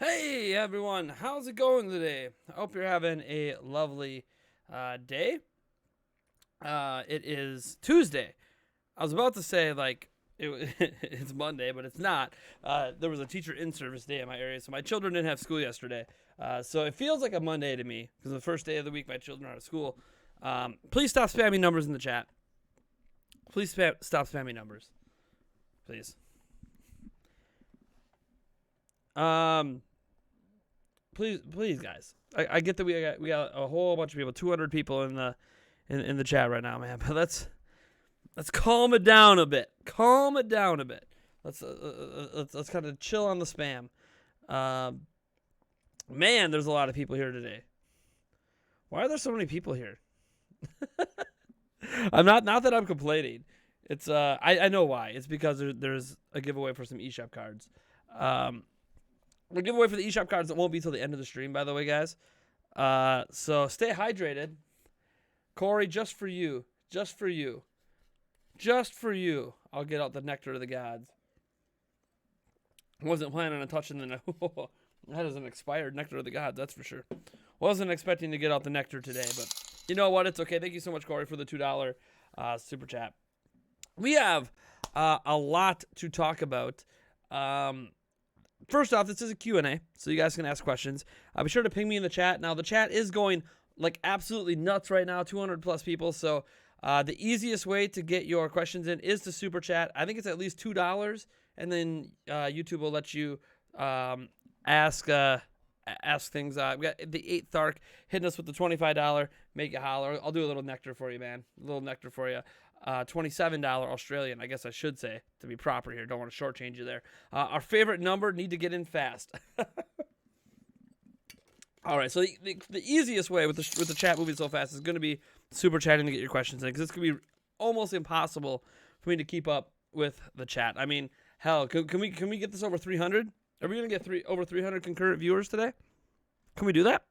Hey everyone, how's it going today? I hope you're having a lovely day. It is Tuesday. I was about to say it's Monday, but it's not. There was a teacher in-service day in my area, so my children didn't have school yesterday. So it feels like a Monday to me because the first day of the week my children are out of school. Please stop spamming numbers in the chat. Please stop spamming numbers, please. Please, guys. I get that we got a whole bunch of people, 200 people in the chat right now, man. But let's calm it down a bit. Calm it down a bit. Let's kind of chill on the spam. Man, there's a lot of people here today. Why are there so many people here? I'm not that I'm complaining. It's I know why. It's because there's a giveaway for some eShop cards. We'll give away for the eShop cards that won't be till the end of the stream, by the way, guys. So stay hydrated. Corey, just for you. Just for you. Just for you. I'll get out the nectar of the gods. Wasn't planning on touching the that is an expired nectar of the gods, that's for sure. Wasn't expecting to get out the nectar today, but you know what? It's okay. Thank you so much, Corey, for the $2 super chat. We have a lot to talk about. First off, this is a Q&A, so you guys can ask questions. Be sure to ping me in the chat. Now, the chat is going like absolutely nuts right now, 200 plus people. So the easiest way to get your questions in is to super chat. I think it's at least $2, and then YouTube will let you ask things. We got the 8th Arc hitting us with the $25. Make it holler. I'll do a little nectar for you, man. A little nectar for you. $27 Australian, I guess I should say, to be proper here. Don't want to shortchange you there. Our favorite number, need to get in fast. All right, so the easiest way with the chat moving so fast is going to be super chatting to get your questions in, because it's going to be almost impossible for me to keep up with the chat. I mean, hell, can we get this over 300? Are we going to get over 300 concurrent viewers today? Can we do that?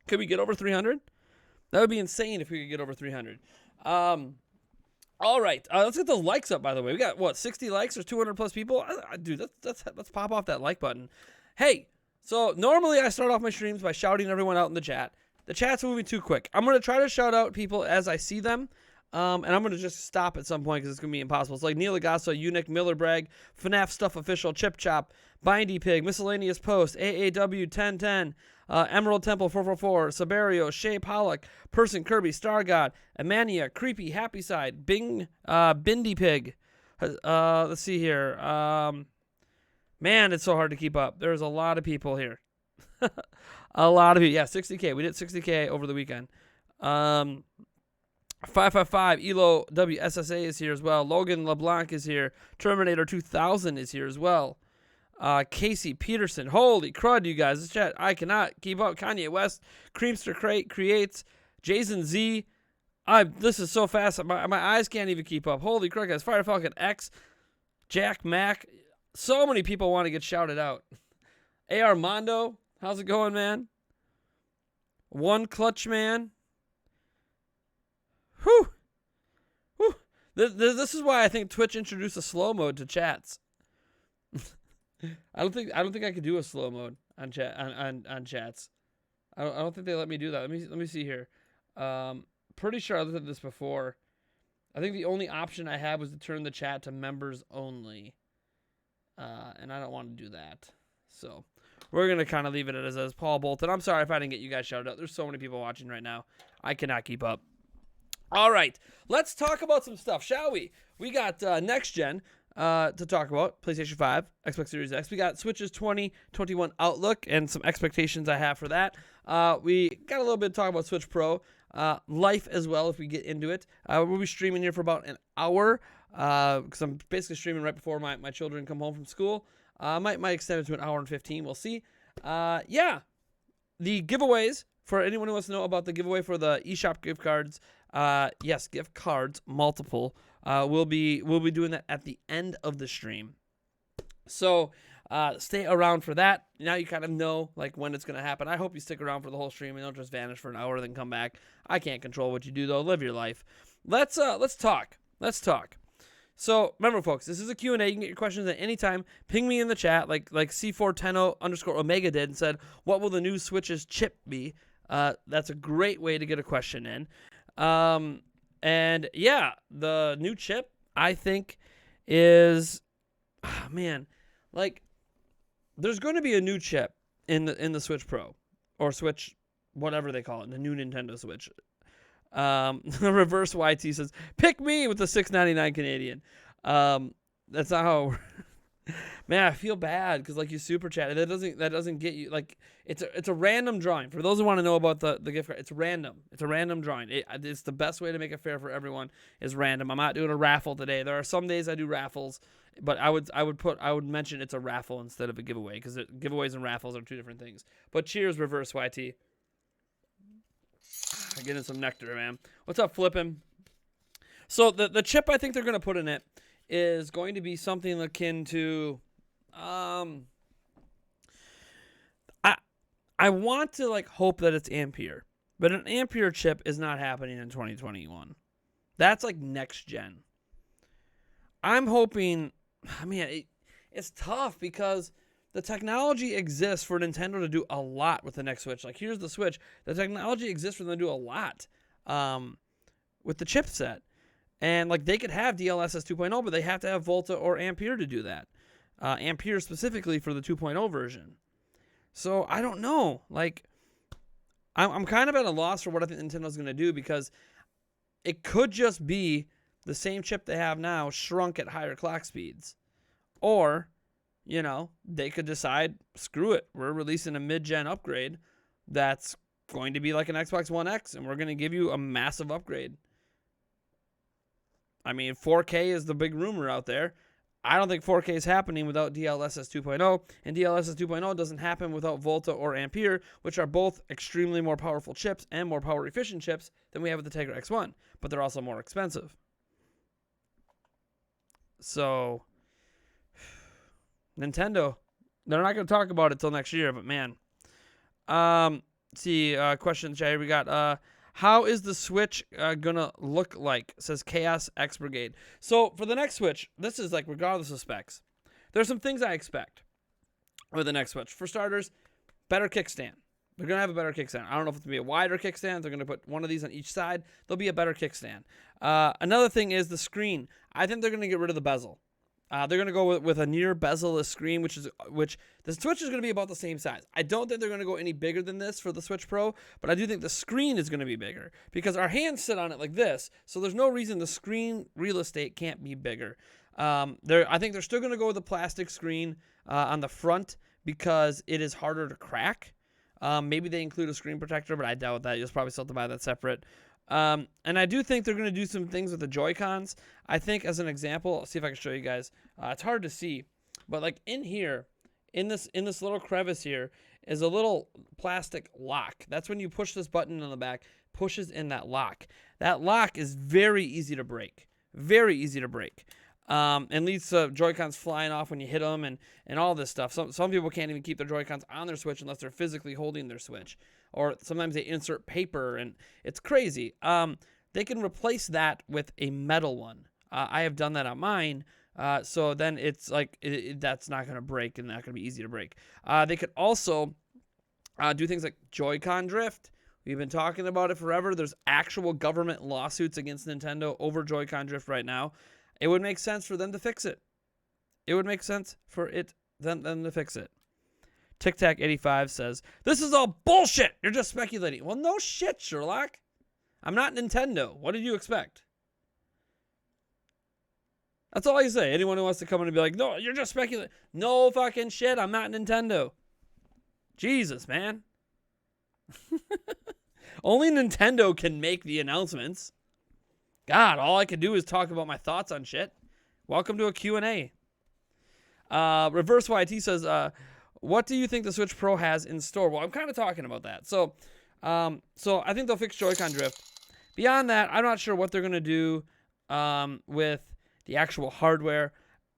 Can we get over 300? That would be insane if we could get over 300. All right, let's get those likes up, by the way. We got, 60 likes or 200 plus people? Dude, let's pop off that like button. Hey, so normally I start off my streams by shouting everyone out in the chat. The chat's moving too quick. I'm going to try to shout out people as I see them, and I'm going to just stop at some point because it's going to be impossible. It's like Neil Agasso, Eunuch, Miller Bragg, FNAF Stuff Official, Chip Chop, Bindy Pig, Miscellaneous Post, AAW 1010, Emerald Temple 444, Sabario, Shea Pollock, Person Kirby, Star God, Amania, Creepy, Happy Side, Bindy Pig. Let's see here. Man, it's so hard to keep up. There's a lot of people here. A lot of people. Yeah, 60K. We did 60K over the weekend. 555 Elo WSSA is here as well. Logan LeBlanc is here. Terminator 2000 is here as well. Casey Peterson. Holy crud, you guys. This chat, I cannot keep up. Kanye West. Creamster Crate creates. Jason Z. This is so fast. My eyes can't even keep up. Holy crud, guys. Fire Falcon X. Jack Mack. So many people want to get shouted out. AR Mondo. How's it going, man? One Clutch Man. Whew. Whew. This is why I think Twitch introduced a slow mode to chats. I don't think I could do a slow mode on chats. I don't think they let me do that. Let me see here. Pretty sure I looked at this before. I think the only option I had was to turn the chat to members only. And I don't want to do that. So we're going to kind of leave it as Paul Bolton. I'm sorry if I didn't get you guys shouted out. There's so many people watching right now. I cannot keep up. All right, let's talk about some stuff, shall we? We got next gen to talk about, PlayStation 5, Xbox Series X. We got Switch's 2021 outlook and some expectations I have for that. We got a little bit to talk about Switch Pro, life as well if we get into it. We'll be streaming here for about an hour because I'm basically streaming right before my children come home from school. Might extend it to an hour and 15. We'll see. Yeah, the giveaways, for anyone who wants to know about the giveaway for the eShop gift cards, yes, gift cards, multiple. We'll be doing that at the end of the stream. So stay around for that. Now you kind of know like when it's gonna happen. I hope you stick around for the whole stream and don't just vanish for an hour and then come back. I can't control what you do though. Live your life. Let's talk. So remember, folks, this is a Q&A. You can get your questions at any time. Ping me in the chat like C410_Omega did and said, what will the new Switch's chip be? That's a great way to get a question in. And yeah, the new chip, I think, is, there's going to be a new chip in the Switch Pro or Switch, whatever they call it, the new Nintendo Switch. Reverse YT says, pick me with the $6.99 Canadian. That's not how man, I feel bad because like you super chat, that doesn't get you, like it's a random drawing. For those who want to know about the gift card, it's random. It's a random drawing. It's the best way to make it fair for everyone is random. I'm not doing a raffle today. There are some days I do raffles, but I would mention it's a raffle instead of a giveaway because giveaways and raffles are two different things. But cheers, Reverse YT. Getting some nectar, man. What's up, Flippin'? So the chip I think they're going to put in it is going to be something akin to, I want to like hope that it's Ampere, but an Ampere chip is not happening in 2021. That's like next gen. I'm hoping, it's tough because the technology exists for Nintendo to do a lot with the next Switch. Like, here's the Switch. The technology exists for them to do a lot with the chipset. And, like, they could have DLSS 2.0, but they have to have Volta or Ampere to do that. Ampere specifically for the 2.0 version. So, I don't know. Like, I'm kind of at a loss for what I think Nintendo's going to do because it could just be the same chip they have now shrunk at higher clock speeds. Or, they could decide, screw it, we're releasing a mid-gen upgrade that's going to be like an Xbox One X, and we're going to give you a massive upgrade. 4K is the big rumor out there. I don't think 4K is happening without DLSS 2.0, and DLSS 2.0 doesn't happen without Volta or Ampere, which are both extremely more powerful chips and more power-efficient chips than we have with the Tegra X1, but they're also more expensive. So, Nintendo, they're not going to talk about it till next year, but man. Question in the chat here. We got, how is the Switch going to look like? Says Chaos X Brigade. So, for the next Switch, this is like regardless of specs. There's some things I expect with the next Switch. For starters, better kickstand. They're going to have a better kickstand. I don't know if it's going to be a wider kickstand. They're going to put one of these on each side. There'll be a better kickstand. Another thing is the screen. I think they're going to get rid of the bezel. They're going to go with a near bezel-less screen, which the Switch is going to be about the same size. I don't think they're going to go any bigger than this for the Switch Pro, but I do think the screen is going to be bigger because our hands sit on it like this, so there's no reason the screen real estate can't be bigger. I think they're still going to go with a plastic screen on the front because it is harder to crack. Maybe they include a screen protector, but I doubt that. You'll probably still have to buy that separate. And I do think they're going to do some things with the Joy-Cons. I think, as an example, I'll see if I can show you guys. It's hard to see, but like in here, in this little crevice here, is a little plastic lock. That's when you push this button on the back, pushes in that lock. That lock is very easy to break. Very easy to break. And leads to Joy-Cons flying off when you hit them and all this stuff. Some people can't even keep their Joy-Cons on their Switch unless they're physically holding their Switch. Or sometimes they insert paper, and it's crazy. They can replace that with a metal one. I have done that on mine. So then it's like that's not going to break and not going to be easy to break. They could also do things like Joy-Con drift. We've been talking about it forever. There's actual government lawsuits against Nintendo over Joy-Con drift right now. It would make sense for them to fix it. It would make sense for them to fix it. Tic Tac 85 says, "This is all bullshit. You're just speculating." Well, no shit, Sherlock. I'm not Nintendo. What did you expect? That's all I say. Anyone who wants to come in and be like, "No, you're just speculating." No fucking shit. I'm not Nintendo. Jesus, man. Only Nintendo can make the announcements. God, all I can do is talk about my thoughts on shit. Welcome to a Q&A. Reverse YT says, what do you think the Switch Pro has in store? Well, I'm kind of talking about that. So I think they'll fix Joy-Con drift. Beyond that, I'm not sure what they're going to do with the actual hardware.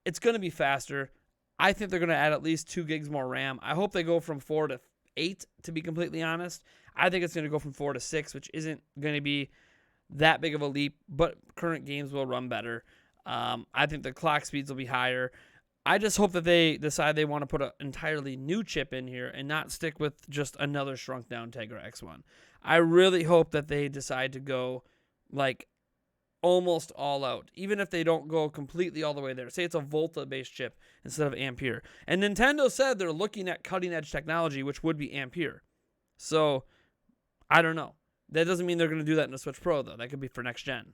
It's going to be faster. I think they're going to add at least 2 gigs more RAM. I hope they go from 4 to 8, to be completely honest. I think it's going to go from 4 to 6, which isn't going to be that big of a leap, but current games will run better. I think the clock speeds will be higher. I just hope that they decide they want to put an entirely new chip in here and not stick with just another shrunk down Tegra X1. I really hope that they decide to go like almost all out, even if they don't go completely all the way there. Say it's a Volta-based chip instead of Ampere. And Nintendo said they're looking at cutting-edge technology, which would be Ampere. So, I don't know. That doesn't mean they're going to do that in the Switch Pro, though. That could be for next gen.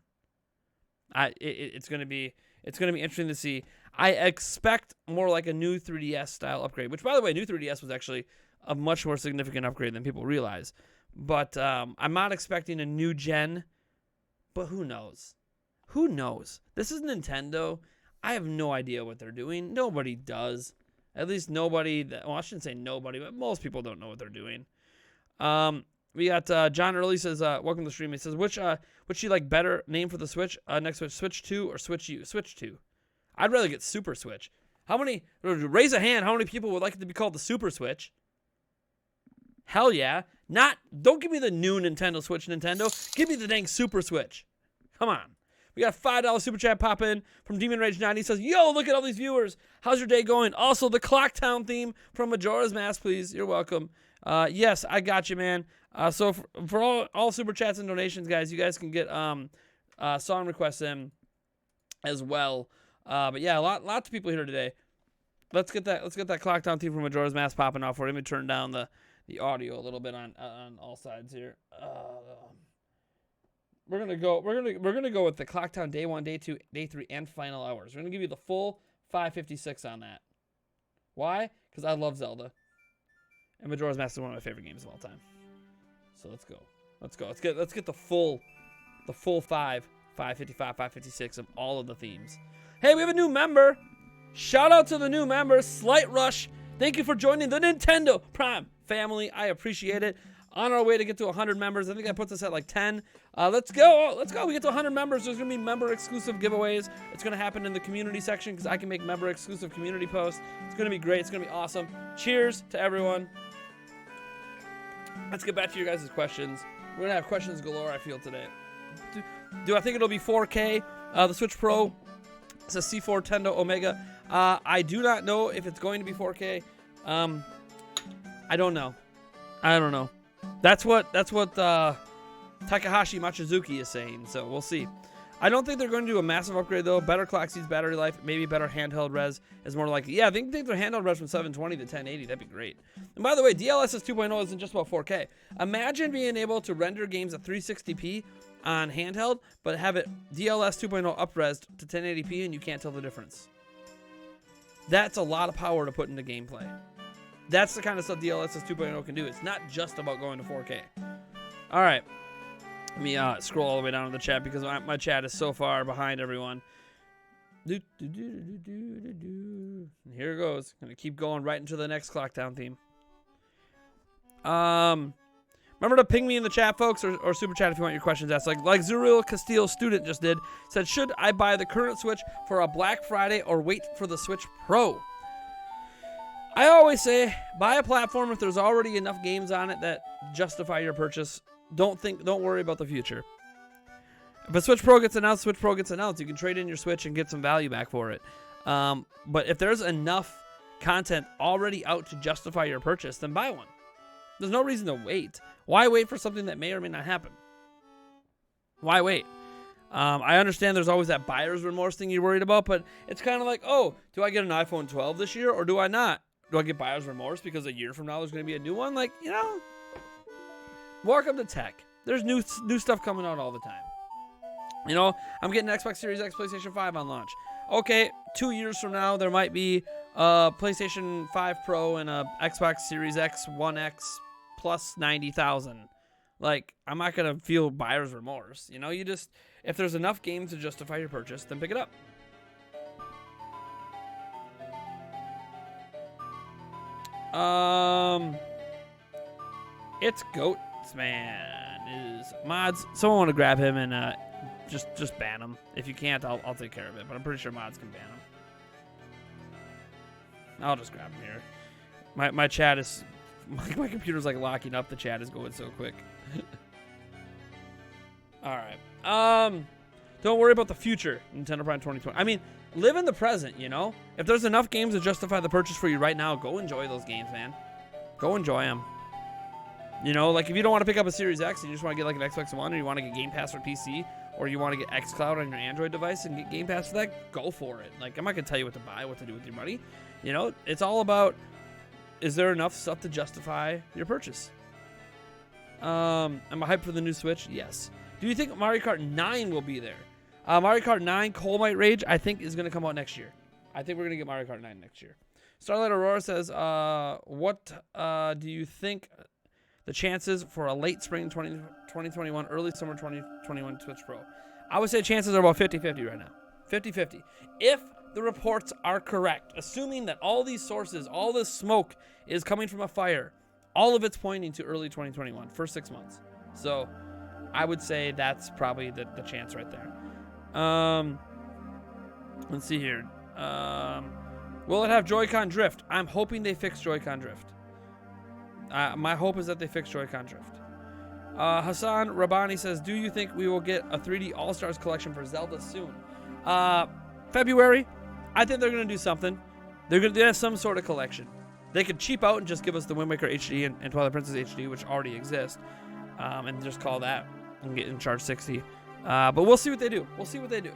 It's going to be interesting to see. I expect more like a new 3DS style upgrade, which, by the way, new 3DS was actually a much more significant upgrade than people realize. But I'm not expecting a new gen, but who knows? Who knows? This is Nintendo. I have no idea what they're doing. Nobody does. At least nobody. Well, I shouldn't say nobody, but most people don't know what they're doing. We got John Early says, welcome to the stream. He says, which you like better name for the Switch? Next Switch, Switch 2 or Switch U? Switch 2. I'd rather get Super Switch. Raise a hand, how many people would like it to be called the Super Switch? Hell yeah. Don't give me the new Nintendo Switch, Nintendo. Give me the dang Super Switch. Come on. We got a $5 super chat pop in from Demon Rage 90. He says, yo, look at all these viewers. How's your day going? Also, the Clocktown theme from Majora's Mask, please. You're welcome. Yes, I got you, man. So for all super chats and donations, guys, you guys can get song requests in as well. But yeah, lots of people here today. Let's get that Clocktown theme from Majora's Mask popping off. We're gonna turn down the audio a little bit on all sides here. We're gonna go with the Clocktown Day 1, Day 2, Day 3, and final hours. We're gonna give you the full 556 on that. Why? Because I love Zelda, and Majora's Mask is one of my favorite games of all time. So let's go. Let's get the full 555, 556 of all of the themes. Hey, we have a new member. Shout out to the new member, Slight Rush. Thank you for joining the Nintendo Prime family. I appreciate it. On our way to get to 100 members. I think that puts us at like 10. Let's go. We get to 100 members. There's going to be member-exclusive giveaways. It's going to happen in the community section because I can make member-exclusive community posts. It's going to be great. It's going to be awesome. Cheers to everyone. Let's get back to your guys' questions. We're going to have questions galore, I feel, today. Do I think it'll be 4K? The Switch Pro says C4 Tendo Omega. I do not know if it's going to be 4K. I don't know. That's what Takahashi Machizuki is saying, so we'll see. I don't think they're going to do a massive upgrade, though. Better clock speeds, battery life, maybe better handheld res is more likely. Yeah, I think their handheld res from 720 to 1080. That'd be great. And by the way, DLSS 2.0 isn't just about 4K. Imagine being able to render games at 360p on handheld, but have it DLSS 2.0 up-resed to 1080p and you can't tell the difference. That's a lot of power to put into gameplay. That's the kind of stuff DLSS 2.0 can do. It's not just about going to 4K. All right. Let me scroll all the way down to the chat because my chat is so far behind everyone. And here it goes. Gonna keep going right into the next Clocktown theme. Remember to ping me in the chat, folks, or super chat if you want your questions asked. Like Zuriel Castillo student just did. Said, should I buy the current Switch for a Black Friday or wait for the Switch Pro? I always say, buy a platform if there's already enough games on it that justify your purchase. Don't worry about the future. If a Switch Pro gets announced, Switch Pro gets announced. You can trade in your Switch and get some value back for it. But if there's enough content already out to justify your purchase, then buy one. There's no reason to wait. Why wait for something that may or may not happen? Why wait? I understand there's always that buyer's remorse thing you're worried about, but it's kind of like, oh, do I get an iPhone 12 this year or do I not? Do I get buyer's remorse because a year from now there's going to be a new one? Like, welcome to tech. There's new stuff coming out all the time. I'm getting Xbox Series X, PlayStation 5 on launch. Okay, 2 years from now, there might be a PlayStation 5 Pro and a Xbox Series X, 1X plus 90,000. Like, I'm not going to feel buyer's remorse. If there's enough games to justify your purchase, then pick it up. It's Goats Man is mods. Someone want to grab him and just ban him. If you can't, I'll take care of it. But I'm pretty sure mods can ban him. I'll just grab him here. My chat is my computer's like locking up. The chat is going so quick. All right. Don't worry about the future, Nintendo Prime 2020. I mean, live in the present, you know? If there's enough games to justify the purchase for you right now, go enjoy those games, man. Go enjoy them. You know, like if you don't want to pick up a Series X and you just want to get like an Xbox One, or you want to get Game Pass for PC, or you want to get xCloud on your Android device and get Game Pass for that, go for it. Like, I'm not going to tell you what to buy, what to do with your money. You know, it's all about, is there enough stuff to justify your purchase? Am I hyped for the new Switch? Yes. Do you think Mario Kart 9 will be there? Mario Kart 9 Colemite Rage, I think, is going to come out next year. I think we're going to get Mario Kart 9 next year. Starlight Aurora says, what do you think the chances for a late spring 2021, early summer 2021 Switch Pro? I would say chances are about 50-50 right now. 50-50. If the reports are correct, assuming that all these sources, all this smoke is coming from a fire, all of it's pointing to early 2021, first 6 months. So I would say that's probably the chance right there. Let's see here. Will it have Joy-Con drift? I'm hoping they fix Joy-Con drift. My hope is that they fix Joy-Con drift. Hassan Rabani says, do you think we will get a 3D All-Stars collection for Zelda soon? February. I think they're going to do something. They're going to have some sort of collection. They could cheap out and just give us the Wind Waker HD and Twilight Princess HD, which already exist, and just call that and get in charge 60. But we'll see what they do. We'll see what they do.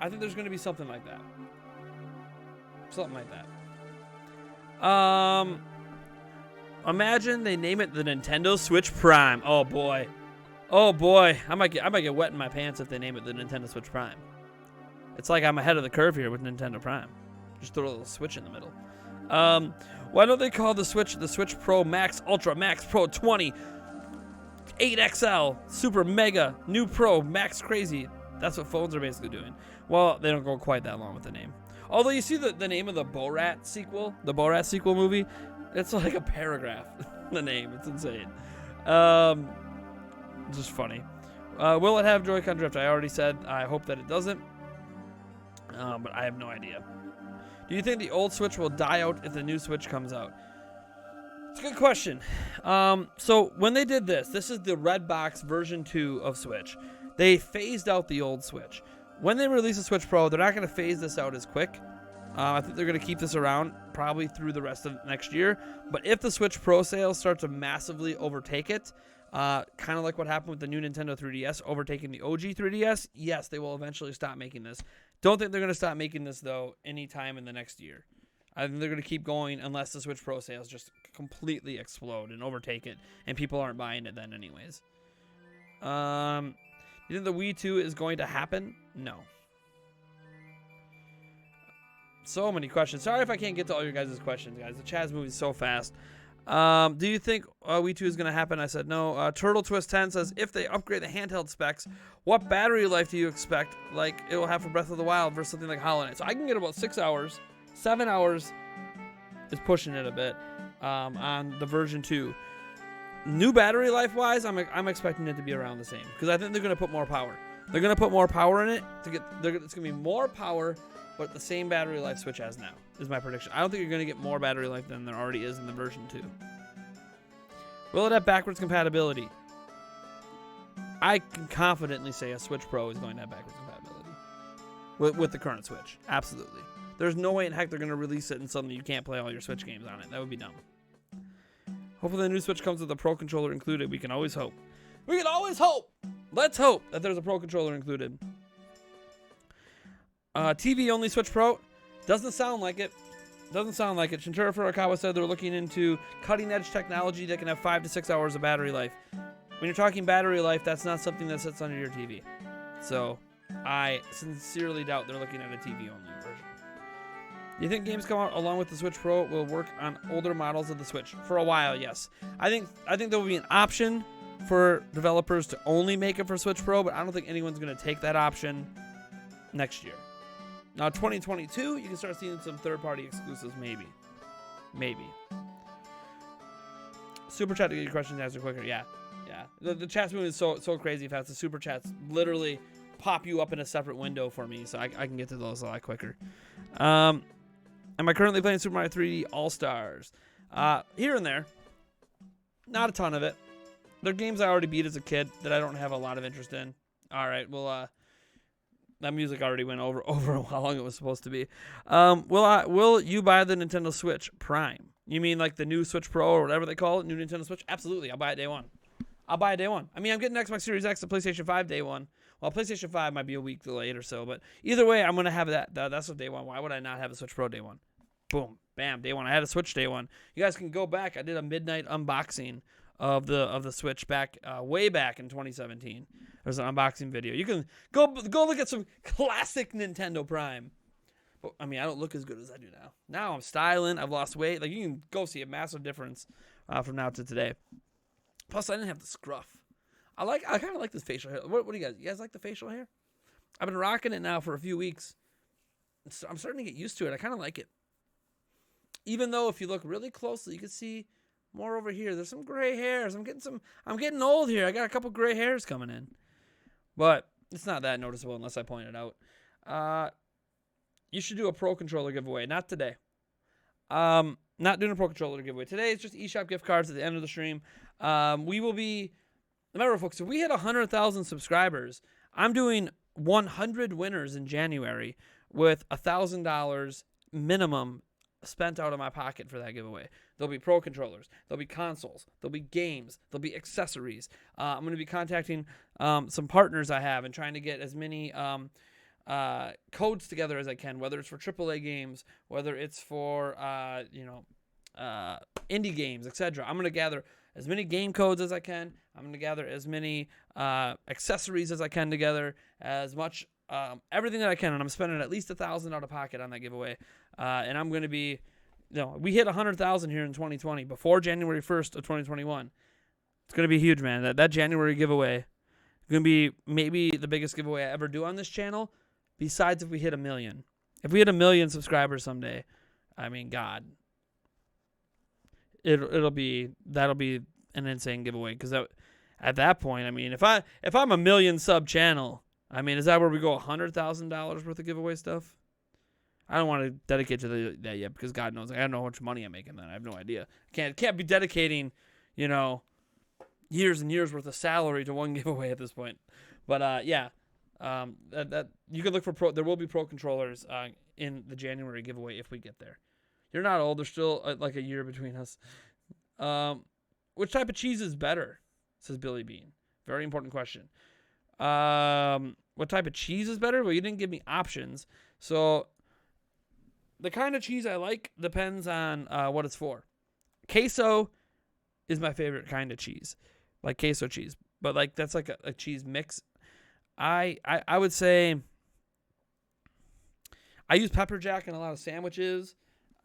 I think there's going to be something like that. Something like that. Imagine they name it the Nintendo Switch Prime. Oh boy. Oh boy. I might get wet in my pants if they name it the Nintendo Switch Prime. It's like I'm ahead of the curve here with Nintendo Prime. Just throw a little Switch in the middle. Why don't they call the Switch Pro Max Ultra Max Pro 20 8XL Super Mega New Pro Max Crazy? That's what phones are basically doing. Well, they don't go quite that long with the name. Although you see the name of the Borat sequel movie, it's like a paragraph. The name, it's insane. It's just funny. Will it have Joy-Con drift? I already said I hope that it doesn't, but I have no idea. Do you think the old Switch will die out if the new Switch comes out? It's a good question. So when they did this is the red box version 2 of Switch. They phased out the old Switch. When they release a Switch Pro, they're not going to phase this out as quick. I think they're going to keep this around probably through the rest of next year. But if the Switch Pro sales start to massively overtake it, kind of like what happened with the new Nintendo 3DS overtaking the OG 3DS, yes, they will eventually stop making this. Don't think they're going to stop making this, though, anytime in the next year. I think they're going to keep going unless the Switch Pro sales just completely explode and overtake it, and people aren't buying it then anyways. You think the Wii 2 is going to happen? No. So many questions. Sorry if I can't get to all your guys' questions, guys. The chat's moving so fast. Do you think Wii 2 is going to happen? I said no. Turtle Twist 10 says, if they upgrade the handheld specs, what battery life do you expect like it will have for Breath of the Wild versus something like Hollow Knight? So I can get about 6 hours. 7 hours is pushing it a bit on the version 2. New battery life wise, I'm expecting it to be around the same because I think they're going to put more power. They're going to put more power in it to get. It's going to be more power, but the same battery life Switch has now is my prediction. I don't think you're going to get more battery life than there already is in the version 2. Will it have backwards compatibility? I can confidently say a Switch Pro is going to have backwards compatibility with the current Switch. Absolutely. There's no way in heck they're going to release it and suddenly you can't play all your Switch games on it. That would be dumb. Hopefully the new Switch comes with a Pro Controller included. We can always hope. We can always hope. Let's hope that there's a Pro Controller included. TV only Switch Pro. Doesn't sound like it. Doesn't sound like it. Shintaro Furukawa said they're looking into cutting edge technology that can have 5 to 6 hours of battery life. When you're talking battery life, that's not something that sits under your TV. So I sincerely doubt they're looking at a TV only version. Do you think games come out along with the Switch Pro will work on older models of the Switch? For a while, yes. I think there will be an option for developers to only make it for Switch Pro, but I don't think anyone's going to take that option next year. Now, 2022, you can start seeing some third-party exclusives, maybe. Maybe. Super chat to get your questions answered quicker. Yeah. The chat's moving so crazy fast. The super chats literally pop you up in a separate window for me, so I can get to those a lot quicker. Am I currently playing Super Mario 3D All-Stars? Here and there. Not a ton of it. They're games I already beat as a kid that I don't have a lot of interest in. All right, well, that music already went over how long it was supposed to be. Will you buy the Nintendo Switch Prime? You mean like the new Switch Pro or whatever they call it, new Nintendo Switch? Absolutely, I'll buy it day one. I mean, I'm getting Xbox Series X and PlayStation 5 day one. Well, PlayStation 5 might be a week delayed or so, but either way, I'm gonna have that. That's what day one. Why would I not have a Switch Pro day one? Boom, bam, day one. I had a Switch day one. You guys can go back. I did a midnight unboxing of the Switch back way back in 2017. There's an unboxing video. You can go look at some classic Nintendo Prime. But, I mean, I don't look as good as I do now. Now I'm styling. I've lost weight. Like, you can go see a massive difference from now to today. Plus, I didn't have the scruff. I kind of like this facial hair. What do you guys? You guys like the facial hair? I've been rocking it now for a few weeks. I'm starting to get used to it. I kind of like it. Even though if you look really closely, you can see more over here. There's some gray hairs. I'm getting old here. I got a couple gray hairs coming in. But it's not that noticeable unless I point it out. You should do a Pro Controller giveaway. Not today. Not doing a Pro Controller giveaway. Today is just eShop gift cards at the end of the stream. We will be... Remember, folks, if we hit 100,000 subscribers, I'm doing 100 winners in January with $1,000 minimum spent out of my pocket for that giveaway. There'll be Pro Controllers. There'll be consoles. There'll be games. There'll be accessories. I'm going to be contacting some partners I have and trying to get as many codes together as I can, whether it's for AAA games, whether it's for indie games, etc. I'm going to gather as many game codes as I can. I'm going to gather as many accessories as I can together, as much everything that I can, and I'm spending at least $1,000 out of pocket on that giveaway. And I'm going to be, we hit 100,000 here in 2020 before January 1st of 2021. It's going to be huge, man. That January giveaway is going to be maybe the biggest giveaway I ever do on this channel, besides if we hit 1 million. If we hit 1 million subscribers someday, I mean, God, that'll be an insane giveaway. Because at that point, I mean, if I'm a 1 million sub channel, I mean, is that where we go $100,000 worth of giveaway stuff? I don't want to dedicate to that yet because God knows I don't know how much money I'm making then. I have no idea. Can't be dedicating, years and years worth of salary to one giveaway at this point. But yeah, that you can look for there will be Pro Controllers in the January giveaway if we get there. You're not old. There's still like a year between us. Which type of cheese is better? Says Billy Bean. Very important question. What type of cheese is better? Well, you didn't give me options. So the kind of cheese I like depends on what it's for. Queso is my favorite kind of cheese, like queso cheese. But like that's like a cheese mix. I would say I use pepper jack in a lot of sandwiches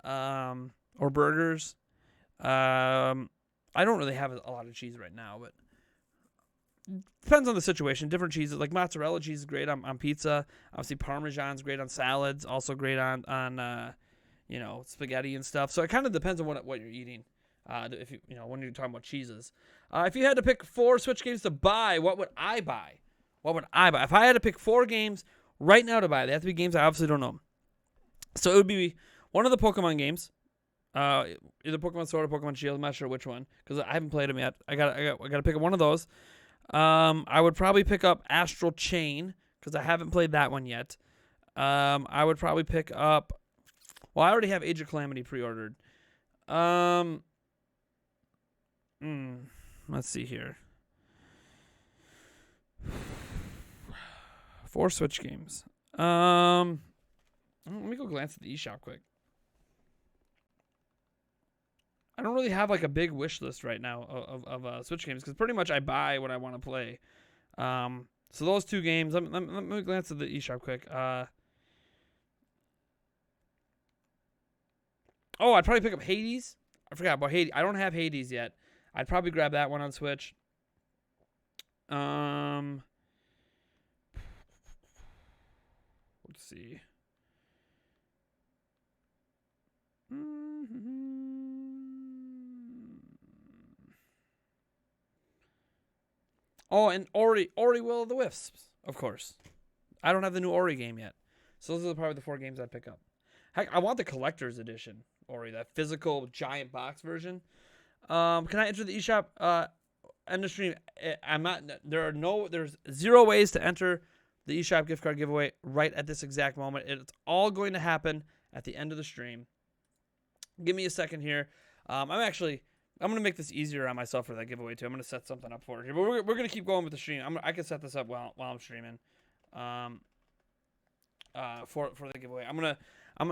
or burgers. I don't really have a lot of cheese right now, but depends on the situation. Different cheeses, like mozzarella cheese is great on pizza. Obviously, Parmesan's great on salads. Also great on spaghetti and stuff. So it kind of depends on what you're eating. If when you're talking about cheeses. If you had to pick 4 Switch games to buy, what would I buy? If I had to pick 4 games right now to buy, they have to be games I obviously don't know. So it would be one of the Pokemon games. Either Pokemon Sword or Pokemon Shield. I'm not sure which one because I haven't played them yet. I got to pick up one of those. I would probably pick up Astral Chain because I haven't played that one yet. I would probably pick up. Well, I already have Age of Calamity pre-ordered. Let's see here. 4 Switch games. Let me go glance at the eShop quick. I don't really have like a big wish list right now of Switch games because pretty much I buy what I want to play. So those 2 games. Let me glance at the eShop quick. I'd probably pick up Hades. I forgot about Hades. I don't have Hades yet. I'd probably grab that one on Switch. Let's see. Oh, and Ori Will of the Wisps, of course. I don't have the new Ori game yet. So those are probably the 4 games I'd pick up. Heck, I want the collector's edition Ori, that physical giant box version. Can I enter the eShop end of stream? I'm not. There's 0 ways to enter the eShop gift card giveaway right at this exact moment. It's all going to happen at the end of the stream. Give me a second here. I'm going to make this easier on myself for that giveaway too. I'm going to set something up for it here. But we're going to keep going with the stream. I can set this up while I'm streaming. For the giveaway. I'm gonna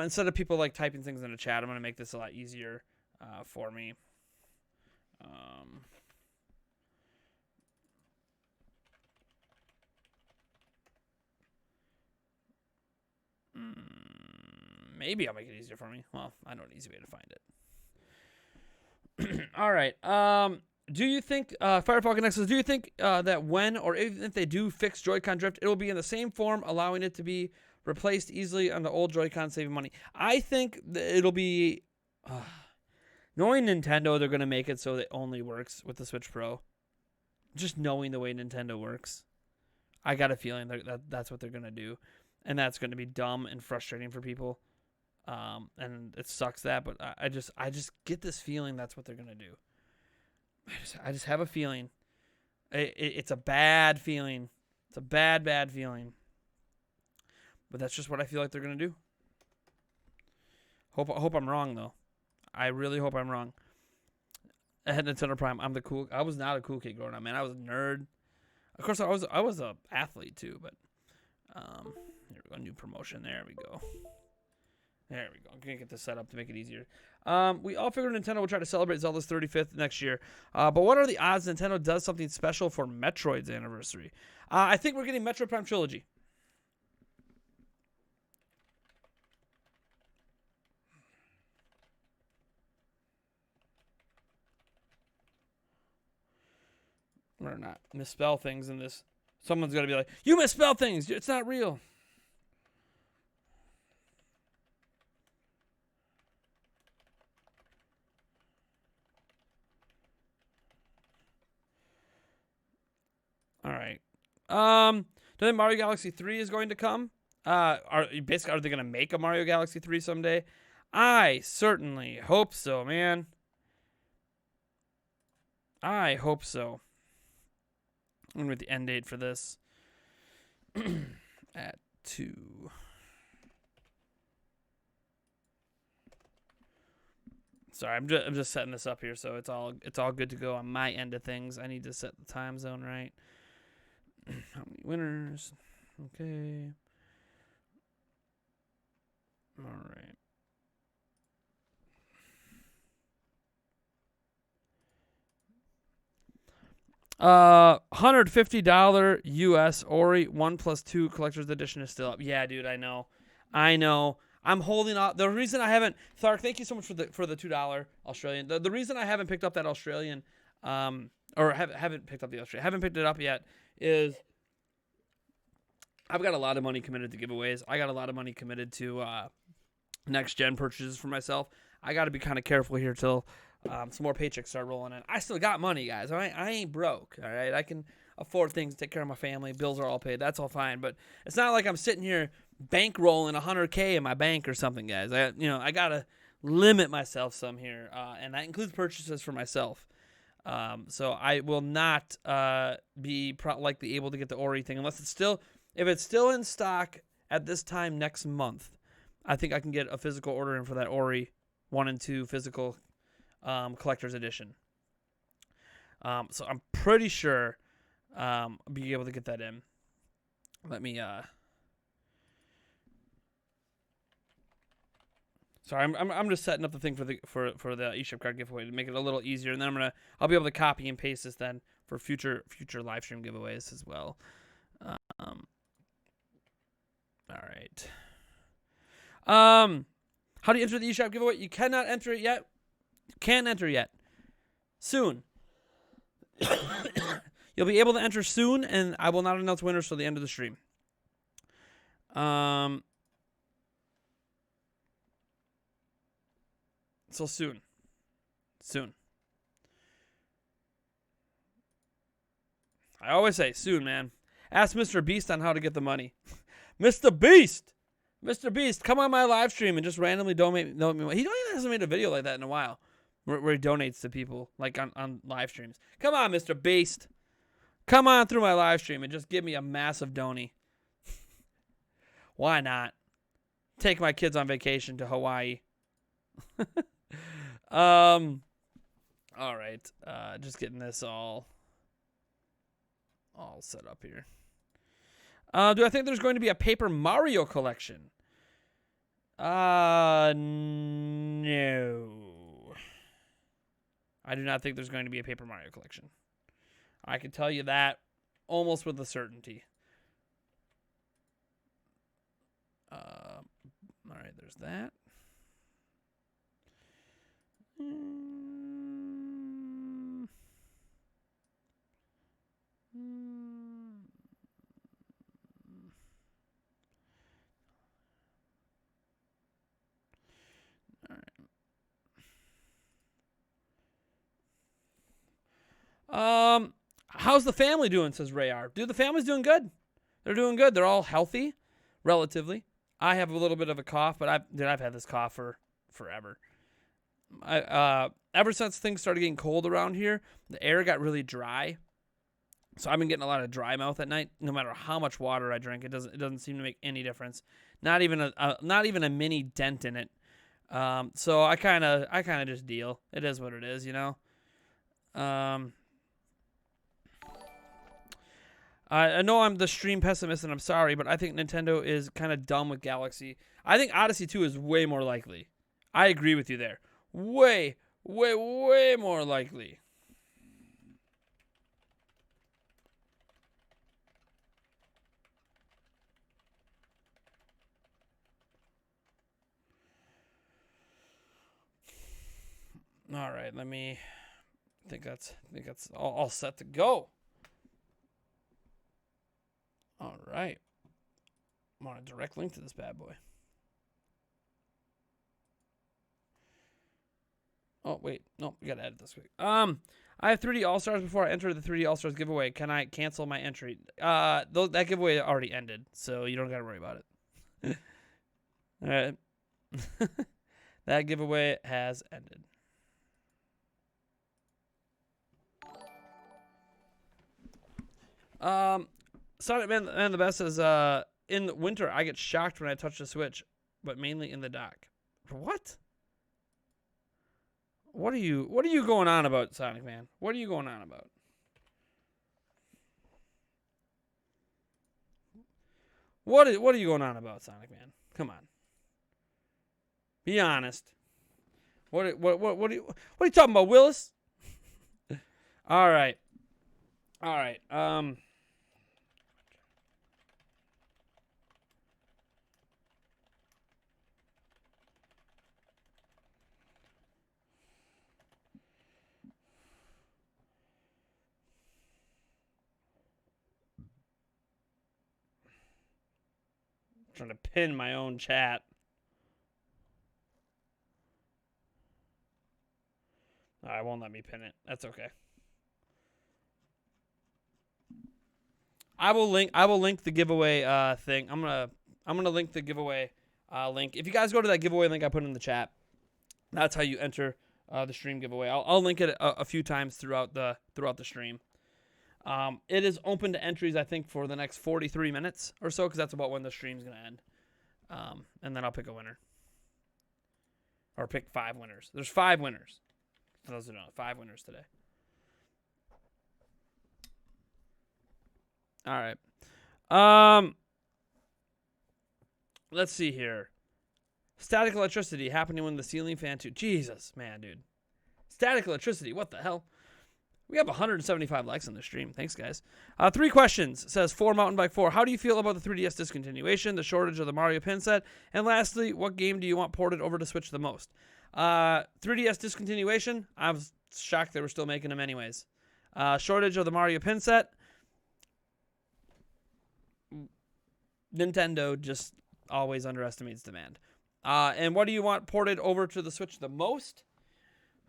instead of people like typing things in the chat, I'm gonna make this a lot easier for me. Maybe I'll make it easier for me. Well, I know an easy way to find it. All right. Do you think, Firefalcon Next says, do you think that when or even if they do fix Joy-Con drift, it will be in the same form, allowing it to be replaced easily on the old Joy-Con, saving money? I think it'll be, knowing Nintendo, they're going to make it so that it only works with the Switch Pro. Just knowing the way Nintendo works. I got a feeling that's what they're going to do. And that's going to be dumb and frustrating for people. And it sucks that, but I just get this feeling that's what they're going to do. I just have a feeling. It's a bad feeling. It's a bad feeling. But that's just what I feel like they're going to do. Hope I'm wrong, though. I really hope I'm wrong. At Nintendo Prime, I was not a cool kid growing up, man. I was a nerd. Of course, I was a athlete, too, but here we go. New promotion. There we go. There we go. I'm going to get this set up to make it easier. We all figured Nintendo will try to celebrate Zelda's 35th next year. But what are the odds Nintendo does something special for Metroid's anniversary? I think we're getting Metroid Prime Trilogy. Or not misspell things in this. Someone's going to be like, you misspell things. It's not real. All right. Do you think Mario Galaxy 3 is going to come? Are they going to make a Mario Galaxy 3 someday? I certainly hope so, man. I hope so. I'm going with the end date for this at 2. Sorry, I'm just setting this up here, so it's all good to go on my end of things. I need to set the time zone right. How many winners? Okay. All right. $150 US Ori 1+2 collector's edition is still up. Yeah, dude, I know. I'm holding off. The reason I haven't, Thark, thank you so much for the $2 Australian. The reason I haven't picked up that Australian, haven't picked it up yet, is I've got a lot of money committed to giveaways. I got a lot of money committed to next gen purchases for myself. I got to be kind of careful here till some more paychecks start rolling in. I still got money, guys. All right, I ain't broke. All right, I can afford things, take care of my family. Bills are all paid. That's all fine. But it's not like I'm sitting here bankrolling $100K in my bank or something, guys. I gotta limit myself some here, and that includes purchases for myself. So I will not be likely able to get the Ori thing unless if it's still in stock at this time next month. I think I can get a physical order in for that Ori 1 and 2 physical collector's edition. So I'm pretty sure I'll be able to get that in. Let me sorry, I'm just setting up the thing for the eShop card giveaway to make it a little easier, and then I'll be able to copy and paste this then for future live stream giveaways as well. All right. How do you enter the eShop giveaway? You cannot enter it yet. You can't enter yet. Soon. You'll be able to enter soon, and I will not announce winners till the end of the stream. So soon. I always say soon, man. Ask Mr. Beast on how to get the money. Mr. Beast, come on my live stream and just randomly donate me. He hasn't made a video like that in a while, where he donates to people like on live streams. Come on, Mr. Beast. Come on through my live stream and just give me a massive donate. Why not? Take my kids on vacation to Hawaii. All right. Just getting this all set up here. Do I think there's going to be a Paper Mario collection? No. I do not think there's going to be a Paper Mario collection. I can tell you that almost with a certainty. All right, there's that. How's the family doing, says Ray R. Dude, the family's doing good. They're doing good. They're all healthy, relatively. I have a little bit of a cough, but I've had this cough for forever. Ever since things started getting cold around here, the air got really dry. So I've been getting a lot of dry mouth at night. No matter how much water I drink, it doesn't seem to make any difference. Not even a mini dent in it. So I kind of just deal. It is what it is, you know. I know I'm the stream pessimist, and I'm sorry, but I think Nintendo is kind of dumb with Galaxy. I think Odyssey 2 is way more likely. I agree with you there. Way, way, way more likely. All right, I think that's all set to go. All right. I'm on a direct link to this bad boy. Oh, wait. No, we got to edit this quick. I have 3D All-Stars before I enter the 3D All-Stars giveaway. Can I cancel my entry? That giveaway already ended, so you don't got to worry about it. All right. That giveaway has ended. Sonic Man the Best says, in the winter, I get shocked when I touch the Switch, but mainly in the dock. What? What are you going on about, Sonic Man? What are you going on about? What are you going on about, Sonic Man? Come on. Be honest. What are you talking about, Willis? All right. Trying to pin my own chat. I won't let me pin it. That's okay. I will link the giveaway thing. I'm gonna link the giveaway link. If you guys go to that giveaway link I put in the chat, that's how you enter the stream giveaway. I'll link it a few times throughout the stream. It is open to entries, I think, for the next 43 minutes or so, because that's about when the stream's going to end. And then I'll pick a winner. Or pick 5 winners. There's 5 winners. For those who don't know, 5 winners today. All right. Let's see here. Static electricity happening when the ceiling fan too. Jesus, man, dude. Static electricity, what the hell? We have 175 likes on the stream. Thanks, guys. 3 questions. Says 4 Mountain Bike 4. How do you feel about the 3DS discontinuation, the shortage of the Mario pin set? And lastly, what game do you want ported over to Switch the most? 3DS discontinuation. I was shocked they were still making them anyways. Shortage of the Mario pin set. Nintendo just always underestimates demand. And what do you want ported over to the Switch the most?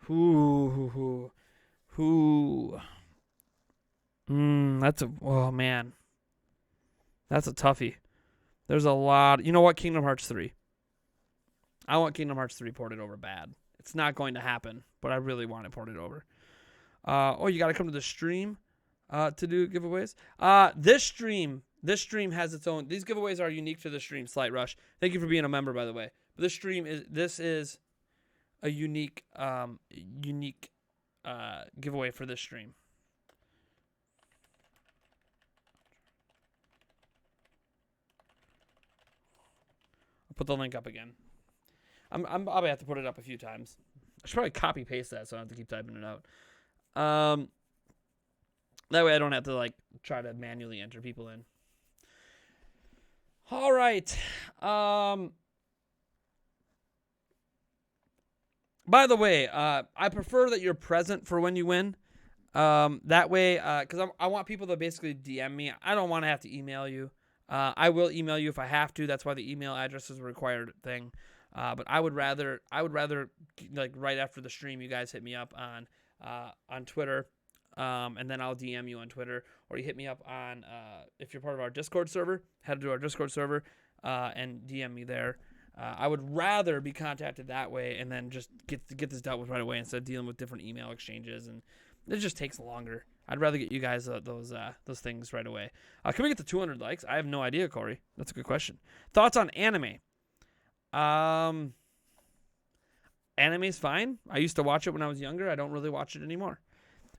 Oh man. That's a toughie. There's a lot. You know what? Kingdom Hearts 3. I want Kingdom Hearts 3 ported over bad. It's not going to happen, but I really want it ported over. You got to come to the stream to do giveaways. This stream, This stream has its own. These giveaways are unique to the stream. Slight Rush. Thank you for being a member, by the way. But this is a unique giveaway for this stream. I'll put the link up again. I'll probably have to put it up a few times. I should probably copy paste that so I don't have to keep typing it out. That way I don't have to like try to manually enter people in. All right. By the way, I prefer that you're present for when you win. That way, because I want people to basically DM me. I don't want to have to email you. I will email you if I have to. That's why the email address is a required thing. But I would rather like right after the stream, you guys hit me up on Twitter, and then I'll DM you on Twitter, or you hit me up on if you're part of our Discord server, head to our Discord server, and DM me there. I would rather be contacted that way, and then just get this dealt with right away instead of dealing with different email exchanges, and it just takes longer. I'd rather get you guys those things right away. Can we get to 200 likes? I have no idea, Corey. That's a good question. Thoughts on anime? Anime's fine. I used to watch it when I was younger. I don't really watch it anymore.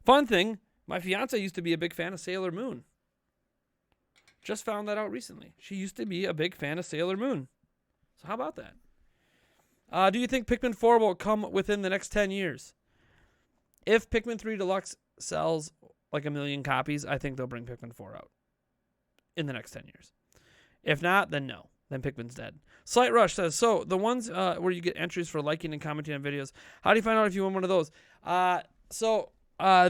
Fun thing, my fiance used to be a big fan of Sailor Moon. Just found that out recently. She used to be a big fan of Sailor Moon. So how about that? Do you think Pikmin 4 will come within the next 10 years? If Pikmin 3 Deluxe sells like 1 million copies, I think they'll bring Pikmin 4 out in the next 10 years. If not, then no. Then Pikmin's dead. Slight Rush says, so the ones where you get entries for liking and commenting on videos, how do you find out if you win one of those? The blah,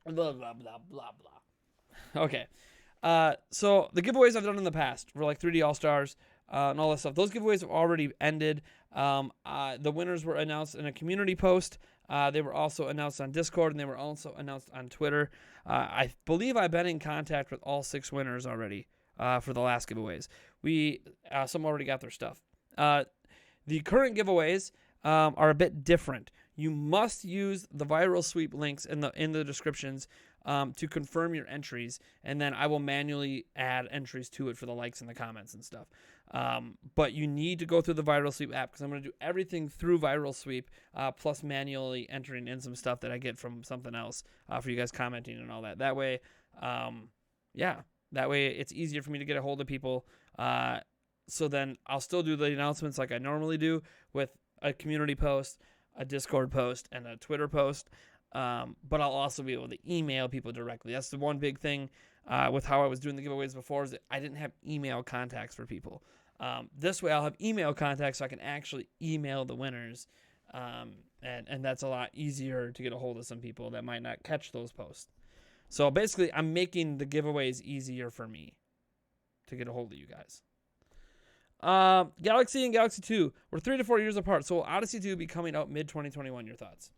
blah, blah, blah, blah. Okay. So the giveaways I've done in the past were like 3D All-Stars and all that stuff. Those giveaways have already ended. The winners were announced in a community post. They were also announced on Discord, and they were also announced on Twitter. I believe I've been in contact with all 6 winners already for the last giveaways. Some already got their stuff. The current giveaways are a bit different. You must use the viral sweep links in the descriptions to confirm your entries, and then I will manually add entries to it for the likes and the comments and stuff. But you need to go through the viral sweep app because I'm going to do everything through viral sweep plus manually entering in some stuff that I get from something else for you guys commenting and all that. That way, that way it's easier for me to get a hold of people. So then I'll still do the announcements like I normally do with a community post, a Discord post, and a Twitter post. But I'll also be able to email people directly. That's the one big thing with how I was doing the giveaways before is that I didn't have email contacts for people. This way I'll have email contacts so I can actually email the winners. And that's a lot easier to get a hold of some people that might not catch those posts. So basically I'm making the giveaways easier for me to get a hold of you guys. Galaxy and Galaxy 2 were 3 to 4 years apart. So will Odyssey 2 be coming out mid-2021? Your thoughts?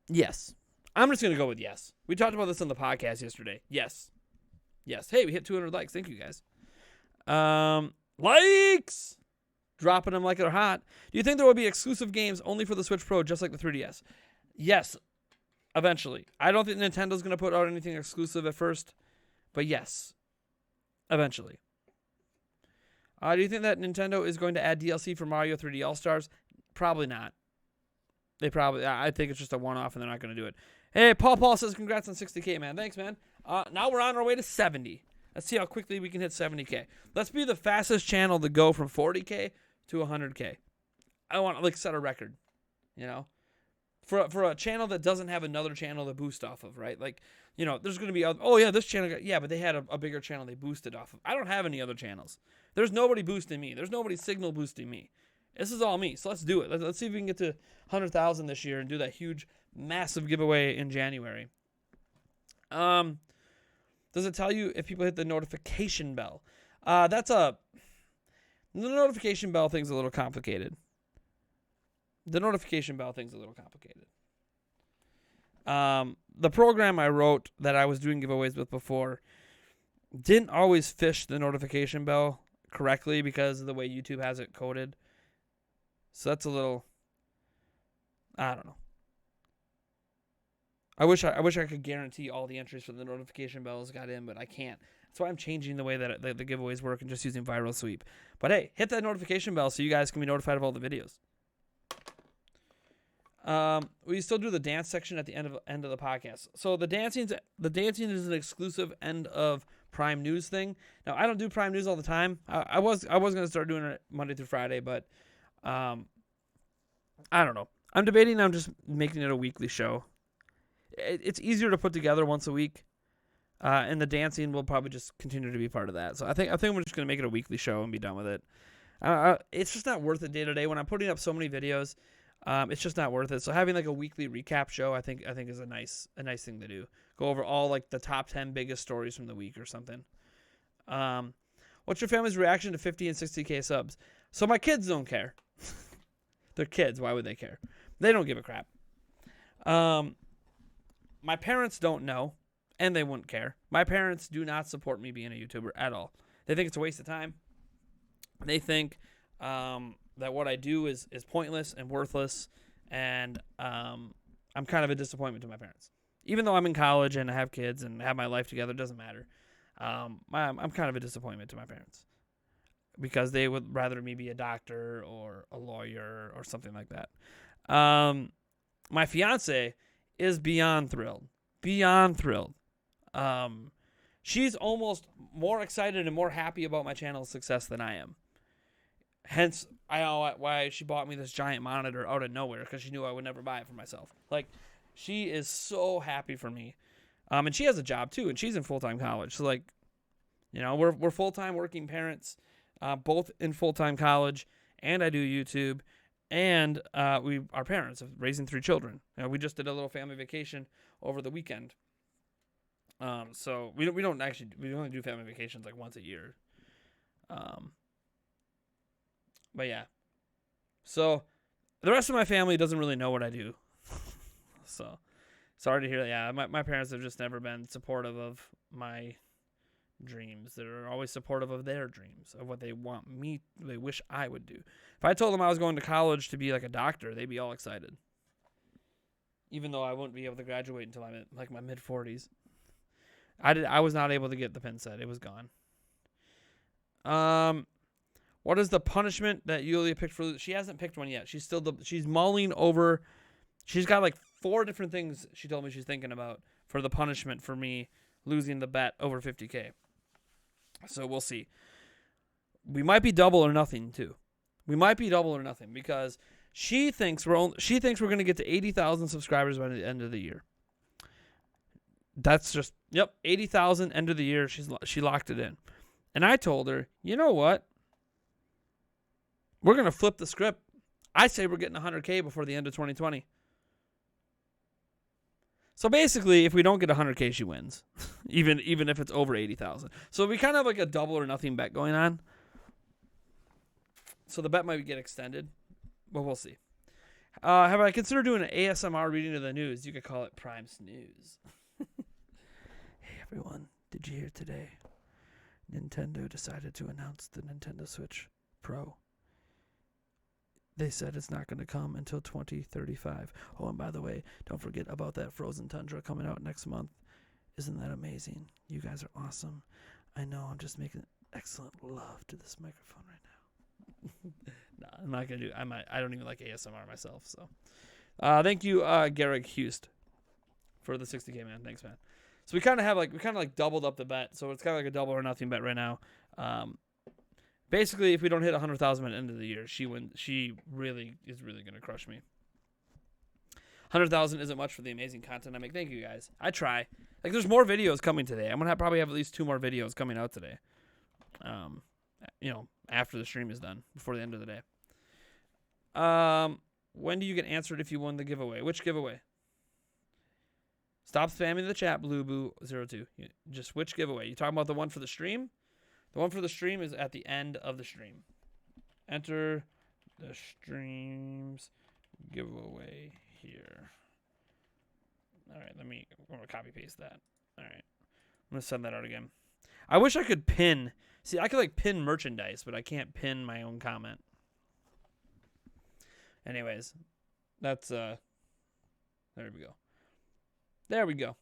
Yes. I'm just going to go with yes. We talked about this on the podcast yesterday. Yes. Yes. Hey, we hit 200 likes. Thank you, guys. Likes! Dropping them like they're hot. Do you think there will be exclusive games only for the Switch Pro, just like the 3DS? Yes. Eventually. I don't think Nintendo's going to put out anything exclusive at first, but yes. Eventually. Do you think that Nintendo is going to add DLC for Mario 3D All-Stars? Probably not. I think it's just a one-off and they're not going to do it. Hey, Paul says congrats on 60K, man. Thanks, man. Now we're on our way to 70. Let's see how quickly we can hit 70K. Let's be the fastest channel to go from 40K to 100K. I want to set a record, for a channel that doesn't have another channel to boost off of, right? There's going to be, this channel, but they had a bigger channel they boosted off of. I don't have any other channels. There's nobody boosting me. There's nobody signal boosting me. This is all me, so let's do it. Let's see if we can get to 100,000 this year and do that huge, massive giveaway in January. Does it tell you if people hit the notification bell? The notification bell thing's a little complicated. The program I wrote that I was doing giveaways with before didn't always fish the notification bell correctly because of the way YouTube has it coded. So that's a little, I don't know. I wish I could guarantee all the entries for the notification bells got in, but I can't. That's why I'm changing the way that the giveaways work and just using viral sweep. But hey, hit that notification bell so you guys can be notified of all the videos. We still do the dance section at the end of the podcast. So the dancing is an exclusive end of Prime News thing. Now I don't do Prime News all the time. I was gonna start doing it Monday through Friday, but I don't know. I'm debating on just making it a weekly show. It's easier to put together once a week, and the dancing will probably just continue to be part of that. So I think we're just gonna make it a weekly show and be done with it. It's just not worth it day to day when I'm putting up so many videos. It's just not worth it. So having like a weekly recap show, I think is a nice thing to do. Go over all like the top 10 biggest stories from the week or something. What's your family's reaction to 50 and 60K subs? So my kids don't care. They're kids. Why would they care? They don't give a crap. My parents don't know, and they wouldn't care. My parents do not support me being a YouTuber at all. They think it's a waste of time. They think that what I do is pointless and worthless, and I'm kind of a disappointment to my parents. Even though I'm in college and I have kids and have my life together, it doesn't matter. I'm kind of a disappointment to my parents because they would rather me be a doctor or a lawyer or something like that. My fiance is beyond thrilled. She's almost more excited and more happy about my channel's success than I am. Hence, I know why she bought me this giant monitor out of nowhere, because she knew I would never buy it for myself. Like, she is so happy for me. And she has a job too, and she's in full-time college. So like, we're full-time working parents, both in full-time college, and I do YouTube, and we are parents of raising 3 children. We just did a little family vacation over the weekend. So we only do family vacations like once a year. But yeah. So the rest of my family doesn't really know what I do. So sorry to hear that. Yeah, my parents have just never been supportive of my dreams. They're always supportive of their dreams, of what they wish I would do. If I told them I was going to college to be like a doctor, they'd be all excited. Even though I wouldn't be able to graduate until I'm in like my mid-40s. I was not able to get the pin set. It was gone. What is the punishment that Yulia picked for? She hasn't picked one yet. She's mulling over. She's got like 4 different things she told me she's thinking about for the punishment for me losing the bet over 50K. So we'll see. We might be double or nothing too. We might be double or nothing because she thinks we're going to get to 80,000 subscribers by the end of the year. That's just 80,000 end of the year. She locked it in. And I told her, you know what? We're going to flip the script. I say we're getting 100K before the end of 2020. So basically, if we don't get 100K, she wins, even if it's over 80,000. So we kind of have like a double or nothing bet going on. So the bet might get extended, but we'll see. Have I considered doing an ASMR reading of the news? You could call it Prime Snooze. Hey everyone, did you hear today? Nintendo decided to announce the Nintendo Switch Pro. They said it's not going to come until 2035. Oh, and by the way, don't forget about that Frozen Tundra coming out next month. Isn't that amazing? You guys are awesome. I know, I'm just making excellent love to this microphone right now. No, I'm not going to do it. I don't even like ASMR myself. So, thank you, Garrick Hust, for the 60K, man. Thanks, man. So we kind of doubled up the bet. So it's kind of like a double or nothing bet right now. Basically, if we don't hit 100,000 by the end of the year, she really is going to crush me. 100,000 isn't much for the amazing content I make. Thank you, guys. I try. Like, there's more videos coming today. I'm going to probably have at least 2 more videos coming out today. After the stream is done, before the end of the day. When do you get answered if you won the giveaway? Which giveaway? Stop spamming the chat, BlueBoo02. Just which giveaway? You talking about the one for the stream? The one for the stream is at the end of the stream. Enter the stream's giveaway here. All right, I'm going to copy paste that. All right. I'm going to send that out again. I wish I could pin. See, I could like pin merchandise, but I can't pin my own comment. Anyways, that's there we go. There we go.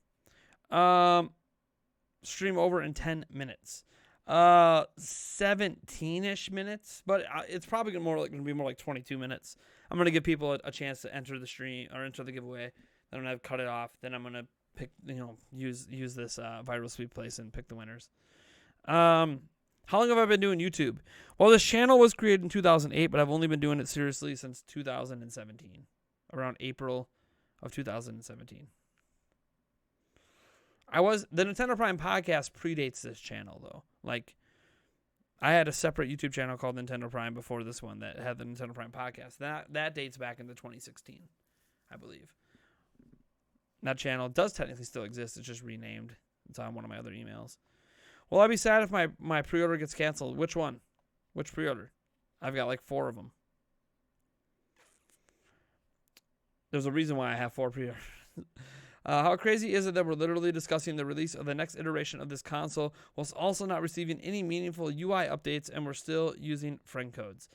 Stream over in 10 minutes. 17-ish minutes, but it's probably going to be more like 22 minutes. I'm going to give people a chance to enter the stream or enter the giveaway. Then I'm going to cut it off. Then I'm going to pick, use this viral sweep place and pick the winners. How long have I been doing YouTube? Well, this channel was created in 2008, but I've only been doing it seriously since 2017, around April of 2017. The Nintendo Prime podcast predates this channel, though. Like, I had a separate YouTube channel called Nintendo Prime before this one that had the Nintendo Prime podcast. That dates back into 2016, I believe. That channel does technically still exist. It's just renamed. It's on one of my other emails. Will I be sad if my pre-order gets canceled? Which one? Which pre-order? I've got like 4 of them. There's a reason why I have 4 pre-orders. How crazy is it that we're literally discussing the release of the next iteration of this console whilst also not receiving any meaningful UI updates, and we're still using friend codes?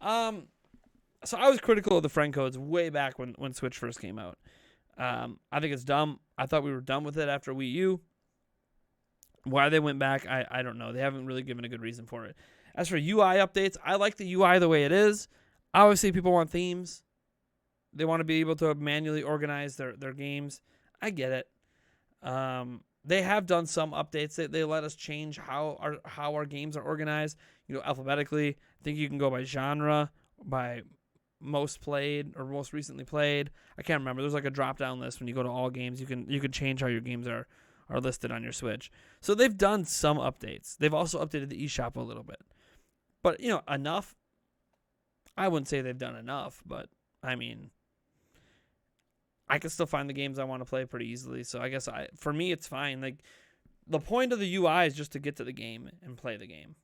So I was critical of the friend codes way back when Switch first came out. I think it's dumb. I thought we were done with it after Wii U. Why they went back, I don't know. They haven't really given a good reason for it. As for UI updates, I like the UI the way it is. Obviously, people want themes. They want to be able to manually organize their games. I get it. They have done some updates. They let us change how our games are organized. Alphabetically. I think you can go by genre, by most played or most recently played. I can't remember. There's like a drop down list when you go to all games. You can change how your games are listed on your Switch. So they've done some updates. They've also updated the eShop a little bit. But enough. I wouldn't say they've done enough, but I mean, I can still find the games I want to play pretty easily. So I guess for me, it's fine. Like, the point of the UI is just to get to the game and play the game.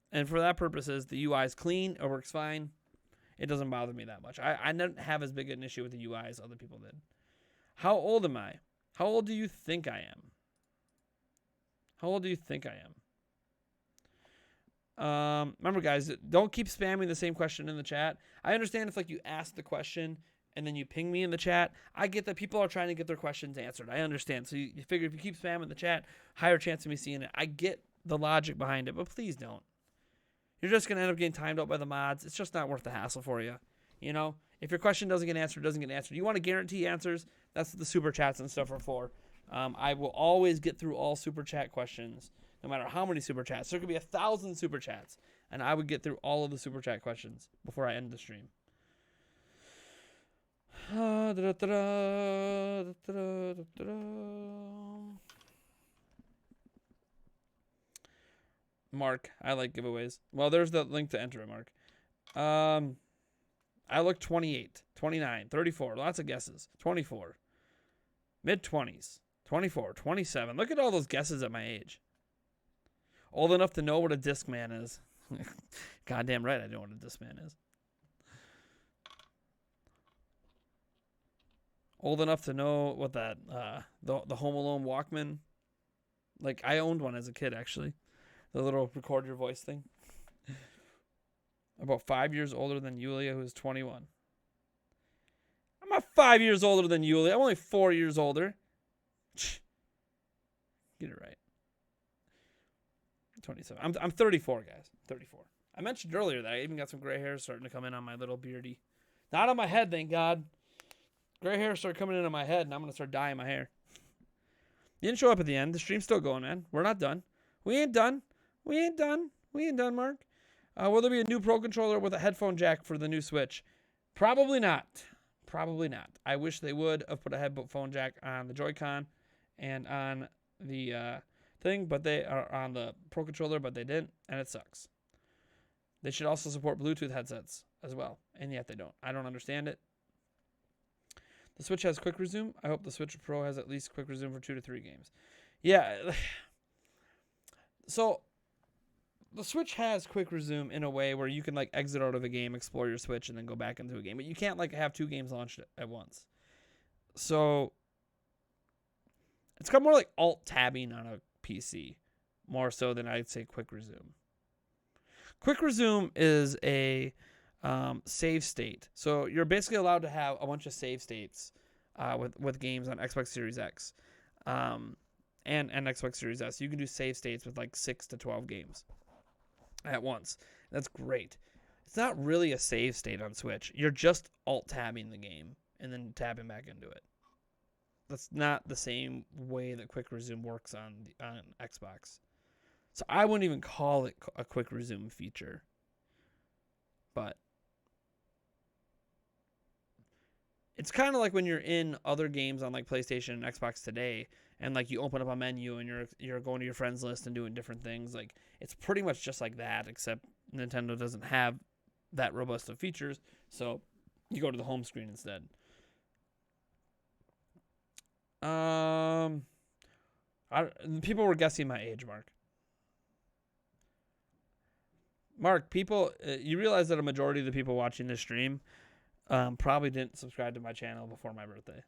And for that purposes, the UI is clean. It works fine. It doesn't bother me that much. I didn't have as big an issue with the UI as other people did. How old am I? How old do you think I am? How old do you think I am? Remember, guys, don't keep spamming the same question in the chat. I understand if you ask the question and then you ping me in the chat. I get that people are trying to get their questions answered. I understand. So you figure if you keep spamming the chat, higher chance of me seeing it. I get the logic behind it, but please don't. You're just going to end up getting timed out by the mods. It's just not worth the hassle for you. If your question doesn't get answered, it doesn't get answered. You want to guarantee answers? That's what the super chats and stuff are for. I will always get through all super chat questions, no matter how many super chats. There could be 1,000 super chats, and I would get through all of the super chat questions before I end the stream. Mark, I like giveaways. Well, there's the link to enter it, Mark. I look 28, 29, 34. Lots of guesses. 24. Mid-20s. 24, 27. Look at all those guesses at my age. Old enough to know what a Discman is. Goddamn right I know what a Discman is. Old enough to know what that, the Home Alone Walkman. I owned one as a kid, actually. The little record your voice thing. About 5 years older than Yulia, who's 21. I'm not 5 years older than Yulia. I'm only 4 years older. Get it right. 27. I'm 34, guys. 34. I mentioned earlier that I even got some gray hair starting to come in on my little beardy. Not on my head, thank God. Gray hair started coming in on my head, and I'm going to start dyeing my hair. You didn't show up at the end. The stream's still going, man. We're not done. We ain't done. We ain't done, Mark. Will there be a new Pro Controller with a headphone jack for the new Switch? Probably not. Probably not. I wish they would have put a headphone jack on the Joy-Con and on the thing, but they are on the Pro Controller, but they didn't, and it sucks. They should also support Bluetooth headsets as well, and yet they don't. I don't understand it. The Switch has quick resume. I hope the Switch Pro has at least quick resume for 2 to 3 games. Yeah. So the Switch has quick resume in a way where you can exit out of a game, explore your Switch, and then go back into a game. But you can't have 2 games launched at once. So it's got more like alt tabbing on a PC, more so than I'd say quick resume. Quick resume is a save state. So you're basically allowed to have a bunch of save states with games on Xbox Series X. and Xbox Series S. You can do save states with like 6 to 12 games at once. That's great. It's not really a save state on Switch. You're just alt-tabbing the game and then tabbing back into it. That's not the same way that Quick Resume works on Xbox. So I wouldn't even call it a Quick Resume feature. But it's kind of like when you're in other games on like PlayStation and Xbox today, and like you open up a menu and you're going to your friends list and doing different things. Like it's pretty much just like that, except Nintendo doesn't have that robust of features, so you go to the home screen instead. People were guessing my age, Mark. People, you realize that a majority of the people watching this stream probably didn't subscribe to my channel before my birthday.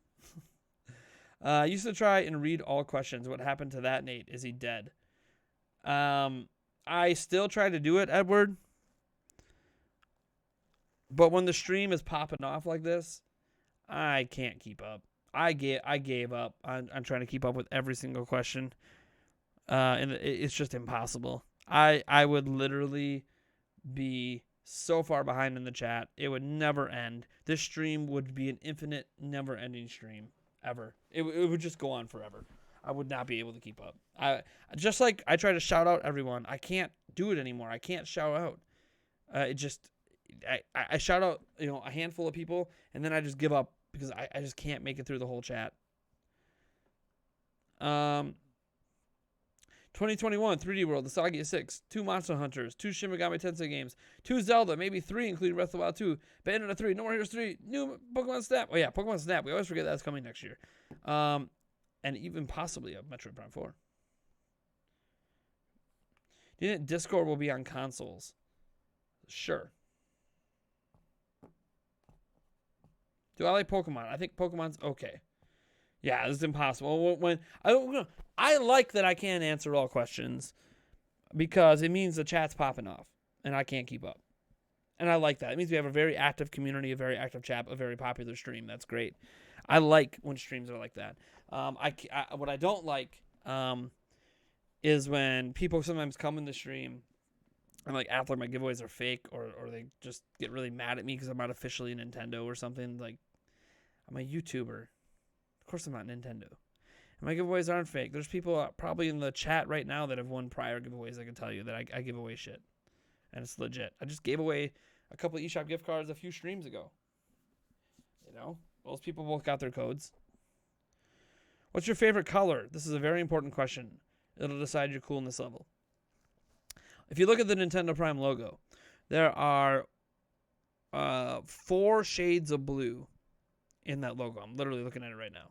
I used to try and read all questions. What happened to that, Nate? Is he dead? I still try to do it, Edward. But when the stream is popping off like this, I can't keep up. I gave up on trying to keep up with every single question. And it's just impossible. I would literally be so far behind in the chat. It would never end. This stream would be an infinite, never-ending stream. Ever. It would just go on forever. I would not be able to keep up. I try to shout out everyone. I can't do it anymore. I can't shout out. I shout out, a handful of people, and then I just give up because I just can't make it through the whole chat. 2021 3D World, the Saga 6, 2 Monster Hunters, 2 Shin Megami Tensei games, 2 Zelda, maybe 3 including Breath of the Wild 2, Bayonetta 3, No More Heroes 3, new Pokemon Snap. Oh yeah, Pokemon Snap. We always forget that's coming next year. And even possibly a Metroid Prime 4. Do you think Discord will be on consoles? Sure. Do I like Pokemon? I think Pokemon's okay. Yeah, this is impossible. When I like that I can't answer all questions because it means the chat's popping off and I can't keep up. And I like that. It means we have a very active community, a very active chat, a very popular stream. That's great. I like when streams are like that. What I don't like is when people sometimes come in the stream and like act like my giveaways are fake or they just get really mad at me because I'm not officially Nintendo or something. Like, I'm a YouTuber. Of course I'm not Nintendo. And my giveaways aren't fake. There's people probably in the chat right now that have won prior giveaways. I can tell you that I give away shit. And it's legit. I just gave away a couple of eShop gift cards a few streams ago. Those people both got their codes. What's your favorite color? This is a very important question. It'll decide your coolness level. If you look at the Nintendo Prime logo, there are 4 shades of blue in that logo. I'm literally looking at it right now.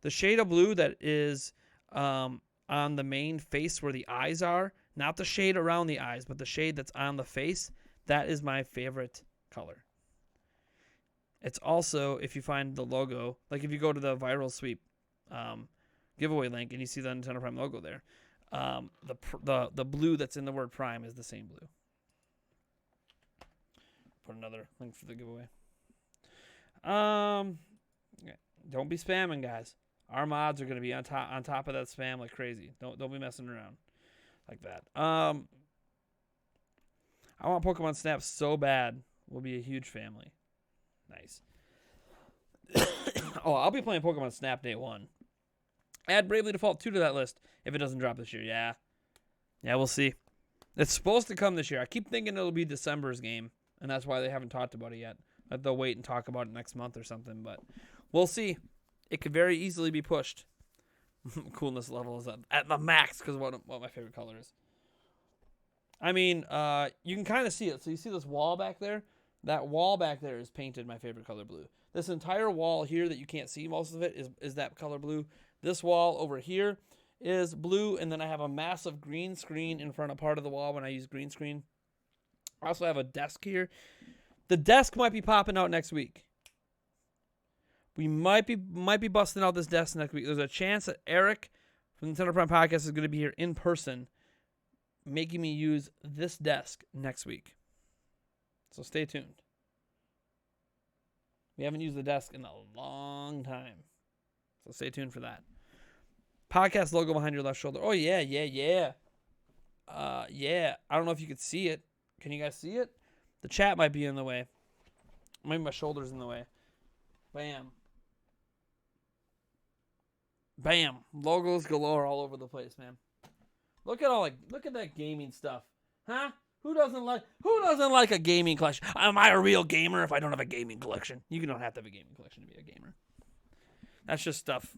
The shade of blue that is on the main face where the eyes are, not the shade around the eyes, but the shade that's on the face, that is my favorite color. It's also, if you find the logo, like if you go to the Viral Sweep giveaway link and you see the Nintendo Prime logo there, the blue that's in the word Prime is the same blue. Put another link for the giveaway. Don't be spamming, guys. Our mods are going to be on top of that spam like crazy. Don't be messing around like that. I want Pokemon Snap so bad. We'll be a huge family. Nice. I'll be playing Pokemon Snap day 1. Add Bravely Default 2 to that list if it doesn't drop this year. Yeah, we'll see. It's supposed to come this year. I keep thinking it'll be December's game, and that's why they haven't talked about it yet. They'll wait and talk about it next month or something, but we'll see. It could very easily be pushed. Coolness level is at the max because of what my favorite color is. I mean, you can kind of see it. So you see this wall back there? That wall back there is painted my favorite color blue. This entire wall here that you can't see most of it is that color blue. This wall over here is blue, and then I have a massive green screen in front of part of the wall when I use green screen. I also have a desk here. The desk might be popping out next week. We might be busting out this desk next week. There's a chance that Eric from the Nintendo Prime Podcast is going to be here in person, making me use this desk next week. So stay tuned. We haven't used the desk in a long time. So stay tuned for that. Podcast logo behind your left shoulder. Oh, yeah. Yeah. I don't know if you could see it. Can you guys see it? The chat might be in the way. Maybe my shoulder's in the way. Bam. Bam. Logos galore all over the place, man. Look at that gaming stuff. Huh? Who doesn't like a gaming collection? Am I a real gamer if I don't have a gaming collection? You don't have to have a gaming collection to be a gamer. That's just stuff.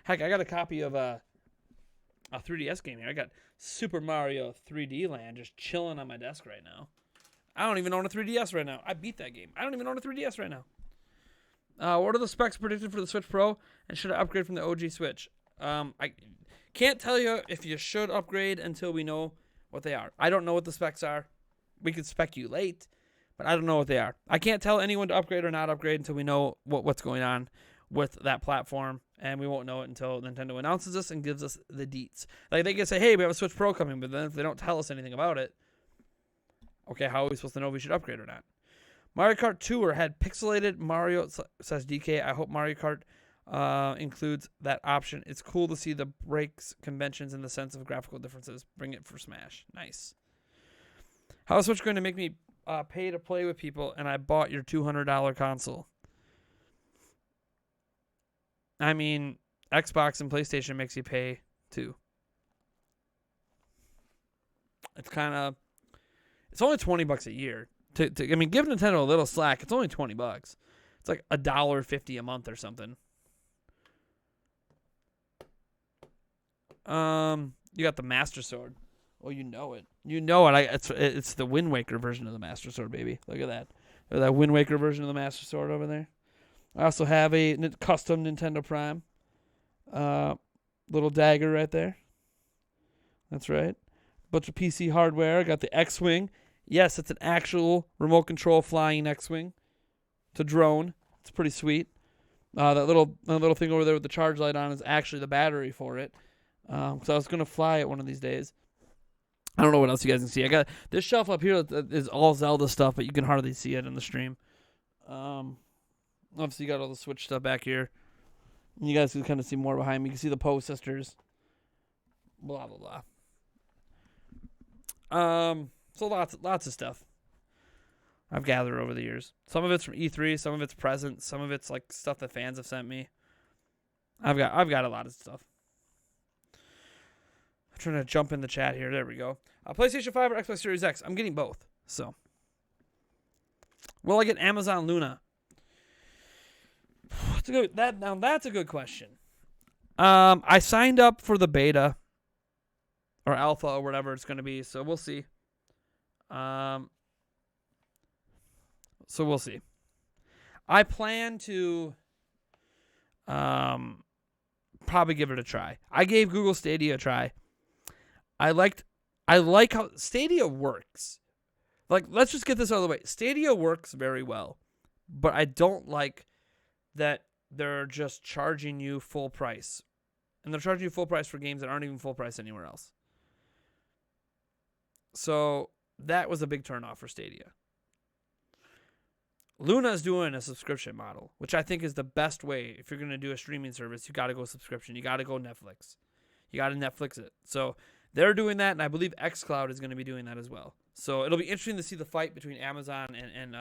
Heck, I got a copy of a 3DS game here. I got Super Mario 3D Land just chilling on my desk right now. I don't even own a 3DS right now. I beat that game. I don't even own a 3DS right now. What are the specs predicted for the Switch Pro? And should I upgrade from the OG Switch? I can't tell you if you should upgrade until we know what they are. I don't know what the specs are. We could speculate, but I don't know what they are. I can't tell anyone to upgrade or not upgrade until we know what's going on with that platform, and we won't know it until Nintendo announces this and gives us the deets. Like, they can say, hey, we have a Switch Pro coming, but then if they don't tell us anything about it, okay, how are we supposed to know if we should upgrade or not? Mario Kart Tour had pixelated Mario, says DK. I hope Mario Kart includes that option. It's cool to see the breaks, conventions, and the sense of graphical differences. Bring it for Smash. Nice. How is Switch going to make me pay to play with people, and I bought your $200 console? I mean, Xbox and PlayStation makes you pay, too. It's only $20 a year. Give Nintendo a little slack. It's only $20. It's like $1.50 a month or something. You got the Master Sword. Oh, you know it. It's the Wind Waker version of the Master Sword, baby. Look at that. Look at that Wind Waker version of the Master Sword over there. I also have a custom Nintendo Prime. Little dagger right there. That's right. Bunch of PC hardware. I got the X-Wing. Yes, it's an actual remote control flying X-Wing. It's a drone. It's pretty sweet. That little thing over there with the charge light on is actually the battery for it. So I was going to fly it one of these days. I don't know what else you guys can see. I got this shelf up here that is all Zelda stuff, but you can hardly see it in the stream. Obviously, you got all the Switch stuff back here. You guys can kind of see more behind me. You can see the Poe sisters. Blah, blah, blah. So lots of stuff I've gathered over the years. Some of it's from E3, some of it's presents, some of it's like stuff that fans have sent me. I've got a lot of stuff. I'm trying to jump in the chat here. There we go. PlayStation 5 or Xbox Series X? I'm getting both. So, will I get Amazon Luna? That's a good question. I signed up for the beta or alpha or whatever it's going to be, so we'll see. So we'll see. I plan to probably give it a try. I gave Google Stadia a try. I like how Stadia works. Like, let's just get this out of the way. Stadia works very well, but I don't like that they're just charging you full price. And they're charging you full price for games that aren't even full price anywhere else. So that was a big turnoff for Stadia. Luna's doing a subscription model, which I think is the best way. If you're going to do a streaming service, you got to go subscription. You got to go Netflix. You got to Netflix it. So they're doing that, and I believe xCloud is going to be doing that as well. So it'll be interesting to see the fight between Amazon and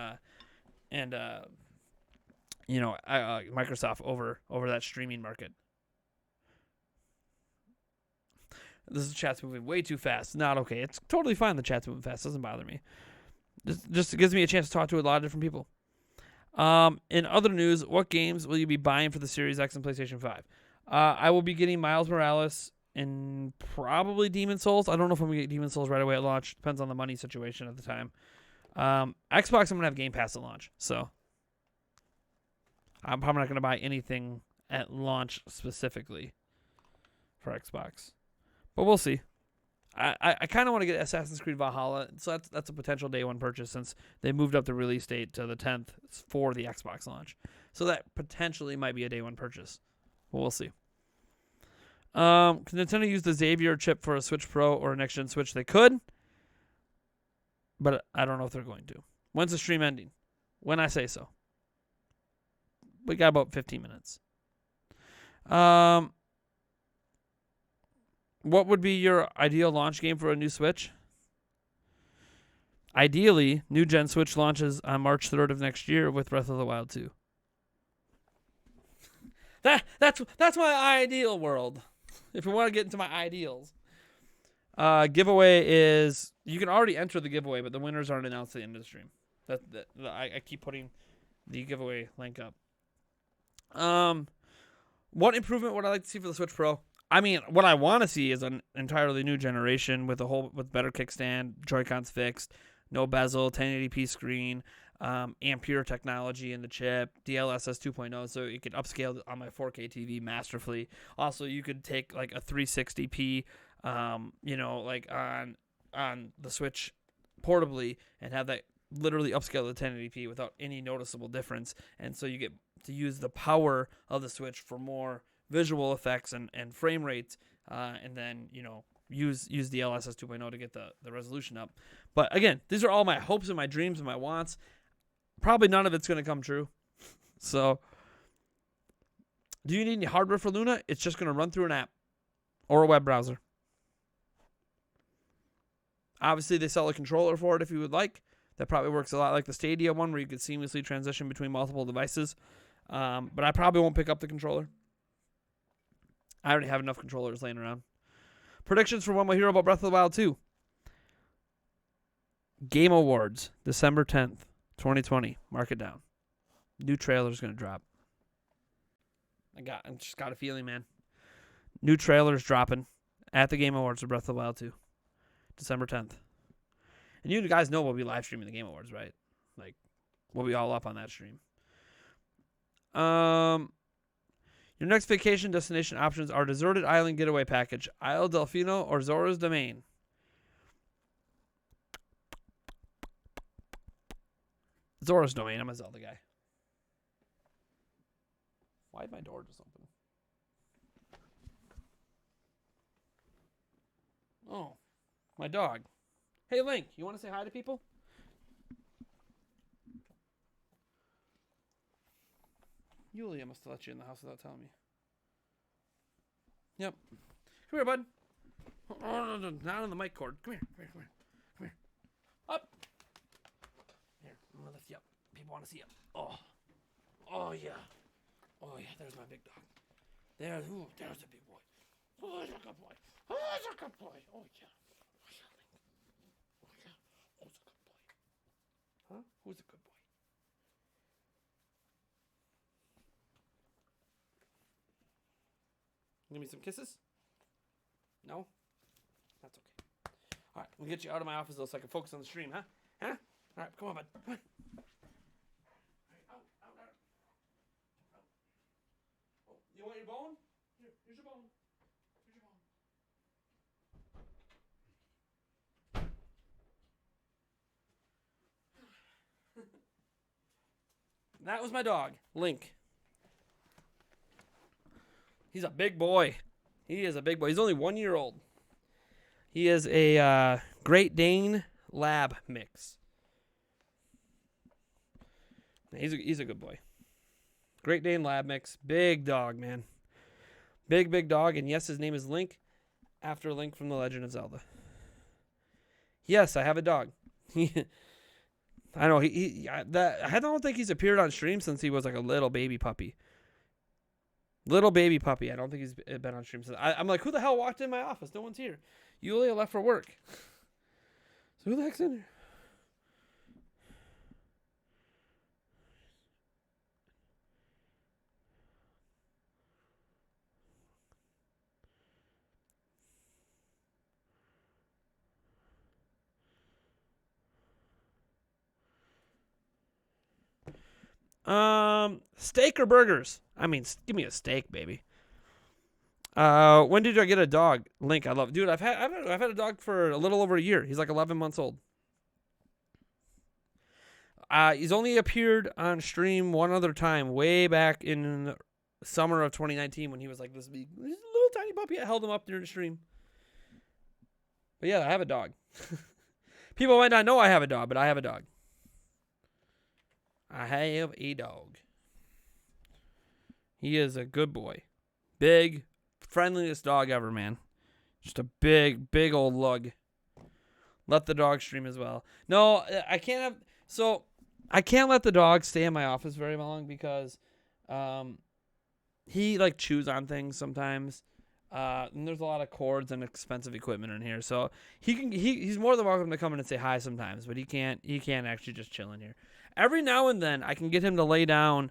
Microsoft over that streaming market. This chat's moving way too fast. Not okay. It's totally fine. The chat's moving fast. Doesn't bother me. Just gives me a chance to talk to a lot of different people. In other news, what games will you be buying for the Series X and PlayStation 5? I will be getting Miles Morales and probably Demon Souls. I don't know if I'm going to get Demon Souls right away at launch. Depends on the money situation at the time. Xbox, I'm going to have Game Pass at launch. So I'm probably not going to buy anything at launch specifically for Xbox. But we'll see. I kind of want to get Assassin's Creed Valhalla, so that's a potential day one purchase since they moved up the release date to the 10th for the Xbox launch. So that potentially might be a day one purchase. But we'll see. Can Nintendo use the Xavier chip for a Switch Pro or a next-gen Switch? They could, but I don't know if they're going to. When's the stream ending? When I say so. We got about 15 minutes. What would be your ideal launch game for a new Switch? Ideally, new gen Switch launches on March 3rd of next year with Breath of the Wild 2. That's my ideal world. If we want to get into my ideals. Giveaway is, you can already enter the giveaway, but the winners aren't announced at the end of the stream. I keep putting the giveaway link up. What improvement would I like to see for the Switch Pro? I mean, what I want to see is an entirely new generation with better kickstand, Joy-Cons fixed, no bezel, 1080p screen, Ampere technology in the chip, DLSS 2.0, so you could upscale on my 4K TV masterfully. Also, you could take like a 360p, like on the Switch portably and have that literally upscale to 1080p without any noticeable difference. And so you get to use the power of the Switch for more visual effects and frame rates, and then, use the DLSS 2.0 to get the resolution up. But again, these are all my hopes and my dreams and my wants. Probably none of it's going to come true. So, do you need any hardware for Luna? It's just going to run through an app or a web browser. Obviously, they sell a controller for it if you would like. That probably works a lot like the Stadia one where you could seamlessly transition between multiple devices. But I probably won't pick up the controller. I already have enough controllers laying around. Predictions for when we'll hear about Breath of the Wild 2. Game Awards, December 10th, 2020. Mark it down. New trailer's going to drop. I just got a feeling, man. New trailer's dropping at the Game Awards for Breath of the Wild 2. December 10th. And you guys know we'll be live streaming the Game Awards, right? Like, we'll be all up on that stream. Your next vacation destination options are Deserted Island Getaway Package, Isle Delfino, or Zora's Domain. Zora's Domain. I'm a Zelda guy. Why did my door just open? Oh, my dog. Hey, Link, you want to say hi to people? Yulia must have let you in the house without telling me. Yep. Come here, bud. Oh, no, not on the mic cord. Come here. Come here. Up. Here, I'm going to lift you up. People want to see you. Oh, yeah. Oh, yeah, there's my big dog. There's a big boy. Oh, there's a good boy. Oh, there's a good boy. Oh, yeah. Who's a good boy? Huh? Who's a good boy? Give me some kisses? No? That's okay. All right, we'll get you out of my office though so I can focus on the stream, huh? All right, come on, bud. Come on. Out. Oh, you want your bone? Here's your bone. That was my dog, Link. He's a big boy. He is a big boy. He's only 1 year old. He is a Great Dane Lab mix. He's a good boy. Great Dane Lab mix. Big dog, man. Big dog. And yes, his name is Link, after Link from The Legend of Zelda. Yes, I have a dog. I know. I don't think he's appeared on stream since he was like a little baby puppy. I don't think he's been on stream since. I'm like, who the hell walked in my office? No one's here. Yulia left for work. So who the heck's in here? Steak or burgers? I mean, give me a steak, baby. When did I get a dog? Link, I love it. Dude, I've had a dog for a little over a year. He's like 11 months old. He's only appeared on stream one other time, way back in summer of 2019 when he was like this big, little tiny puppy. I held him up during the stream. But yeah, I have a dog. People might not know I have a dog, but I have a dog. I have a dog. He is a good boy. Big, friendliest dog ever, man. Just a big old lug. Let the dog stream as well. No, I can't have. So I can't let the dog stay in my office very long because he like chews on things sometimes. And there's a lot of cords and expensive equipment in here, so he's more than welcome to come in and say hi sometimes, but he can't actually just chill in here. Every now and then I can get him to lay down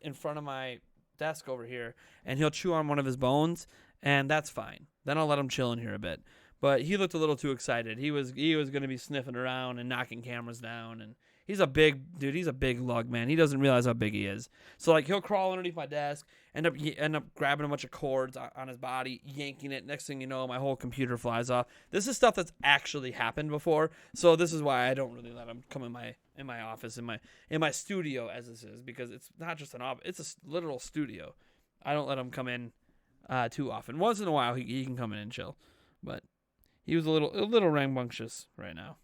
in front of my desk over here, and he'll chew on one of his bones, and that's fine. Then I'll let him chill in here a bit. But he looked a little too excited. He was going to be sniffing around and knocking cameras down, and he's a big dude. He's a big lug, man. He doesn't realize how big he is. So like he'll crawl underneath my desk, end up grabbing a bunch of cords on his body, yanking it. Next thing you know, my whole computer flies off. This is stuff that's actually happened before. So this is why I don't really let him come in my office, in my studio, as this is, because it's not just an office, it's a literal studio. I don't let him come in too often. Once in a while he can come in and chill, but he was a little rambunctious right now,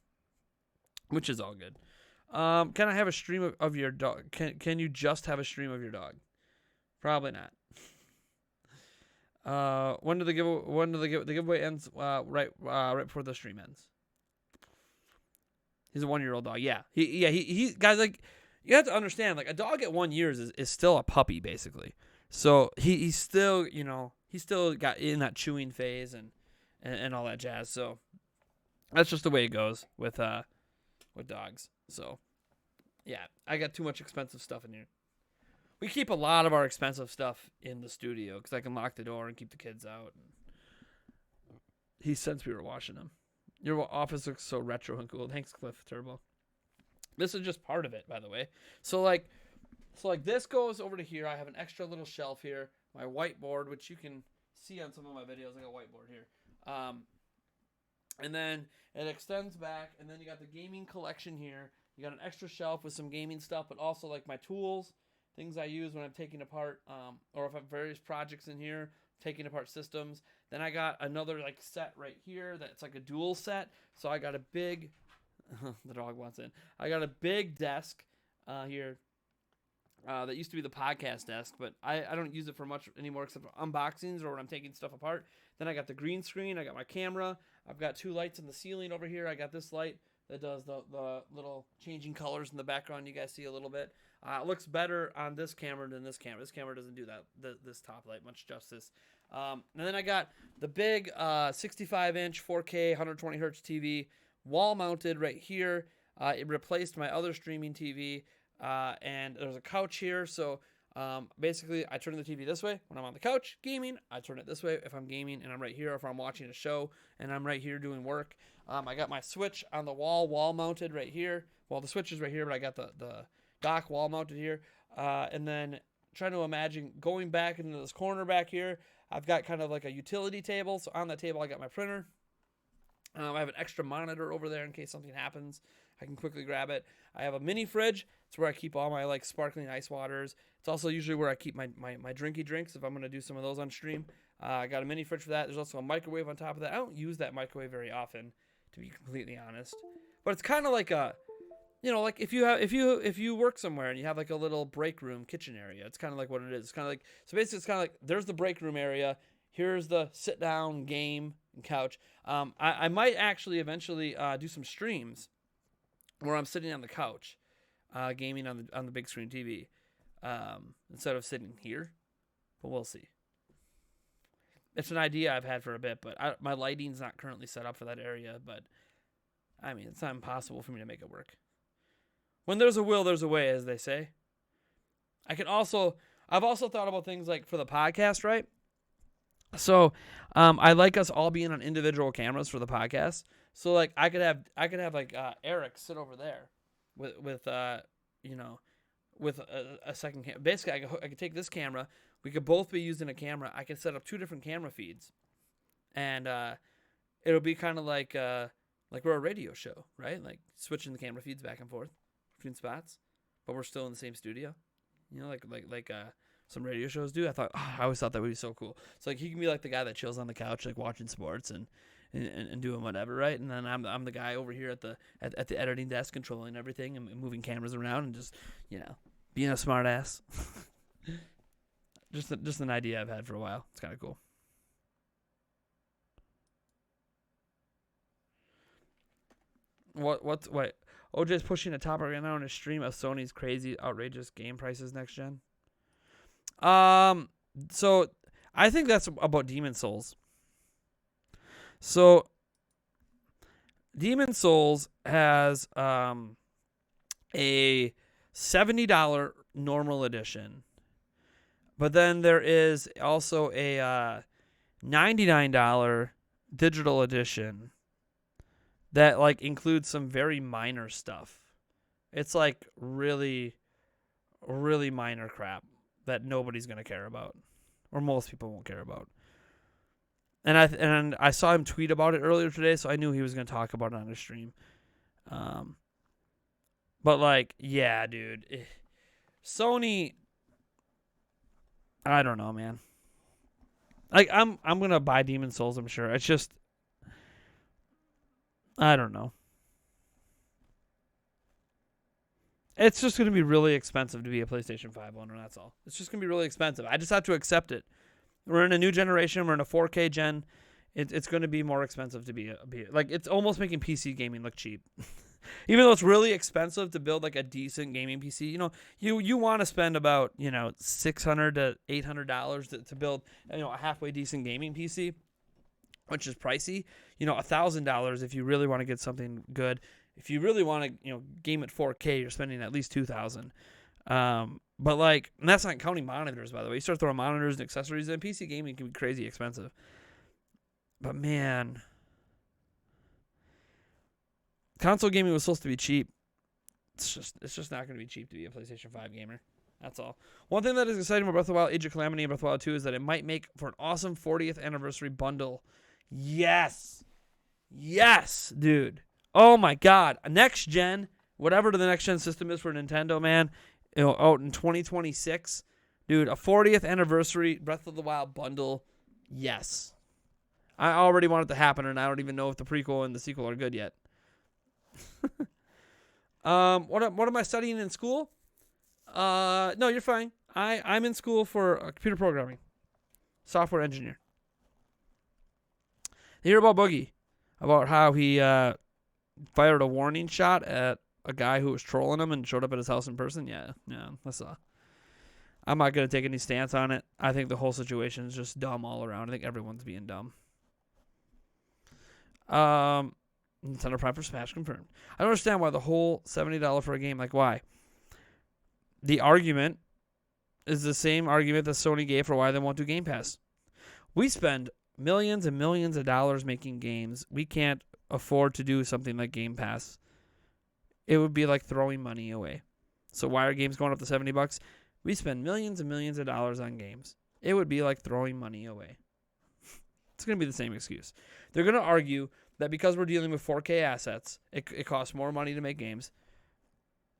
which is all good. Can I have a stream of your dog? Can you just have a stream of your dog? Probably not. When do the giveaway ends? Right before the stream ends. He's a 1-year-old dog. Yeah. He guys, like, you have to understand, like, a dog at 1 year is still a puppy basically. So he's still, he's still got in that chewing phase and all that jazz. So that's just the way it goes with dogs. So yeah, I got too much expensive stuff in here. We keep a lot of our expensive stuff in the studio because I can lock the door and keep the kids out. He sensed we were watching him. Your office looks so retro and cool. Thanks, Cliff Turbo. This is just part of it, by the way. So like this goes over to here. I have an extra little shelf here. My whiteboard, which you can see on some of my videos. I got a whiteboard here. And then it extends back, and then you got the gaming collection here. You got an extra shelf with some gaming stuff, but also like my tools, things I use when I'm taking apart, or if I have various projects in here, taking apart systems. Then I got another like set right here that's like a dual set. So I got a big, the dog wants in. I got a big desk here that used to be the podcast desk, but I don't use it for much anymore except for unboxings or when I'm taking stuff apart. Then I got the green screen. I got my camera. I've got 2 lights in the ceiling over here. I got this light that does the little changing colors in the background. You guys see a little bit. It looks better on this camera than this camera. This camera doesn't do that this top light much justice. And then I got the big 65-inch 4K 120 hertz TV wall mounted right here. It replaced my other streaming TV. And there's a couch here. So basically, I turn the TV this way when I'm on the couch gaming. I turn it this way if I'm gaming and I'm right here, if I'm watching a show and I'm right here doing work. I got my Switch on the wall mounted right here. Well, the Switch is right here, but I got the dock wall mounted here. And then trying to imagine going back into this corner back here. I've got kind of like a utility table. So on that table, I got my printer. I have an extra monitor over there in case something happens. I can quickly grab it. I have a mini fridge. It's where I keep all my like sparkling ice waters. It's also usually where I keep my drinky drinks if I'm going to do some of those on stream. I got a mini fridge for that. There's also a microwave on top of that. I don't use that microwave very often, to be completely honest. But it's kind of like a, like if you work somewhere and you have like a little break room kitchen area, it's kind of like what it is. It's kind of like, so basically it's kind of like there's the break room area. Here's the sit down game and couch. I might actually eventually do some streams where I'm sitting on the couch, gaming on the big screen TV, instead of sitting here. But we'll see. It's an idea I've had for a bit, but my lighting's not currently set up for that area. But I mean, it's not impossible for me to make it work. When there's a will, there's a way, as they say. I've also thought about things like for the podcast, right? So, I like us all being on individual cameras for the podcast. So like I could have like Eric sit over there with a second camera. Basically, I could take this camera. We could both be using a camera. I could set up 2 different camera feeds, and it'll be kind of like we're a radio show, right? Like switching the camera feeds back and forth between spots, but we're still in the same studio. Like some radio shows do. I always thought that would be so cool. So like he can be like the guy that chills on the couch, like watching sports and doing whatever, right? And then I'm the guy over here at the editing desk, controlling everything and moving cameras around and just being a smart ass. just an idea I've had for a while. It's kind of cool. Wait. OJ's pushing a topic right now on his stream of Sony's crazy, outrageous game prices next gen. So I think that's about Demon Souls. So Demon Souls has a $70 normal edition, but then there is also a $99 digital edition that like includes some very minor stuff. It's like really, really minor crap that nobody's gonna care about, or most people won't care about. And I saw him tweet about it earlier today, so I knew he was gonna talk about it on his stream. But like, yeah, dude, Sony. I don't know, man. Like, I'm gonna buy Demon Souls. I'm sure. It's just, I don't know. It's just gonna be really expensive to be a PlayStation 5 owner. That's all. It's just gonna be really expensive. I just have to accept it. We're in a new generation. We're in a 4K gen. It's going to be more expensive to be like, it's almost making PC gaming look cheap. Even though it's really expensive to build like a decent gaming PC, you want to spend about, $600 to $800 to build, a halfway decent gaming PC, which is pricey. $1,000 if you really want to get something good. If you really want to, game at 4K, you're spending at least $2,000. But like, and that's not counting monitors, by the way. You start throwing monitors and accessories in, PC gaming can be crazy expensive. But man, console gaming was supposed to be cheap. It's just not going to be cheap to be a PlayStation 5 gamer. That's all. One thing that is exciting about Breath of the Wild, Age of Calamity, and Breath of the Wild 2 is that it might make for an awesome 40th anniversary bundle. Yes, dude. Oh my God, next gen, whatever the next gen system is for Nintendo, man. Out in 2026, dude, a 40th anniversary Breath of the Wild bundle. Yes. I already want it to happen, and I don't even know if the prequel and the sequel are good yet. What am I studying in school? No, you're fine. I'm in school for computer programming, software engineer. You hear about Boogie, about how he fired a warning shot at a guy who was trolling him and showed up at his house in person? Yeah, that's I'm not going to take any stance on it. I think the whole situation is just dumb all around. I think everyone's being dumb. Nintendo Prime for Smash confirmed. I don't understand why the whole $70 for a game. Like, why? The argument is the same argument that Sony gave for why they won't do Game Pass. We spend millions and millions of dollars making games. We can't afford to do something like Game Pass. It would be like throwing money away. So why are games going up to $70? We spend millions and millions of dollars on games. It would be like throwing money away. It's going to be the same excuse. They're going to argue that because we're dealing with 4K assets, it costs more money to make games.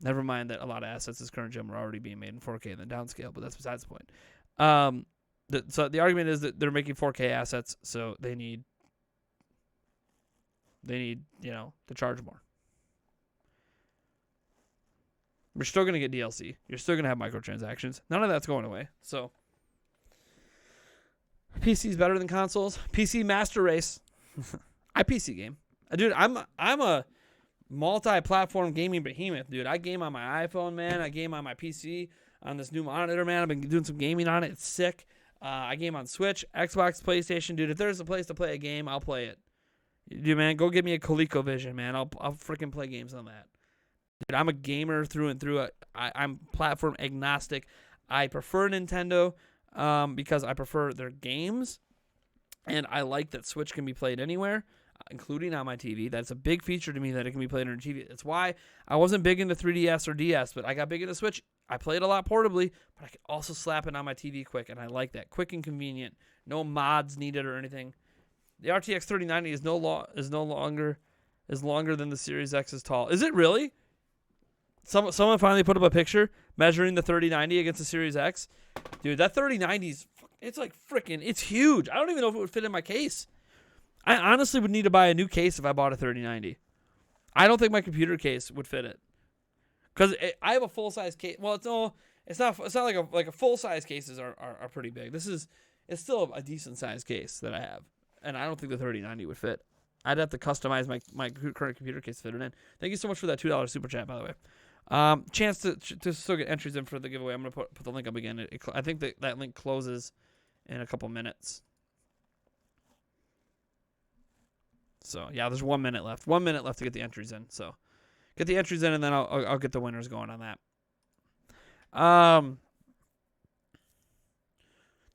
Never mind that a lot of assets this current gen are already being made in 4K than downscale, but that's besides the point. So the argument is that they're making 4K assets, so they need to charge more. We're still going to get DLC. You're still going to have microtransactions. None of that's going away. So PC's better than consoles. PC Master Race. I PC game. Dude, I'm a multi-platform gaming behemoth, dude. I game on my iPhone, man. I game on my PC on this new monitor, man. I've been doing some gaming on it. It's sick. I game on Switch, Xbox, PlayStation, dude. If there's a place to play a game, I'll play it. Dude, man, go get me a ColecoVision, man. I'll freaking play games on that. Dude, I'm a gamer through and through. I'm platform agnostic. I prefer Nintendo because I prefer their games, and I like that Switch can be played anywhere, including on my TV. That's a big feature to me, that it can be played on your TV. That's why I wasn't big into 3DS or DS, but I got big into Switch. I play it a lot portably, but I can also slap it on my TV quick, and I like that. Quick and convenient. No mods needed or anything. The RTX 3090 is longer than the Series X is tall. Is it really? Someone finally put up a picture measuring the 3090 against the Series X. Dude, that 3090's, it's like freaking, it's huge. I don't even know if it would fit in my case. I honestly would need to buy a new case if I bought a 3090. I don't think my computer case would fit it. Because I have a full-size case. Well, it's not like a full-size cases are pretty big. It's still a decent-sized case that I have. And I don't think the 3090 would fit. I'd have to customize my current computer case to fit it in. Thank you so much for that $2 super chat, by the way. Chance to still get entries in for the giveaway. I'm gonna put the link up again. I think that link closes in a couple minutes. So yeah, there's 1 minute left. 1 minute left to get the entries in. So get the entries in, and then I'll get the winners going on that.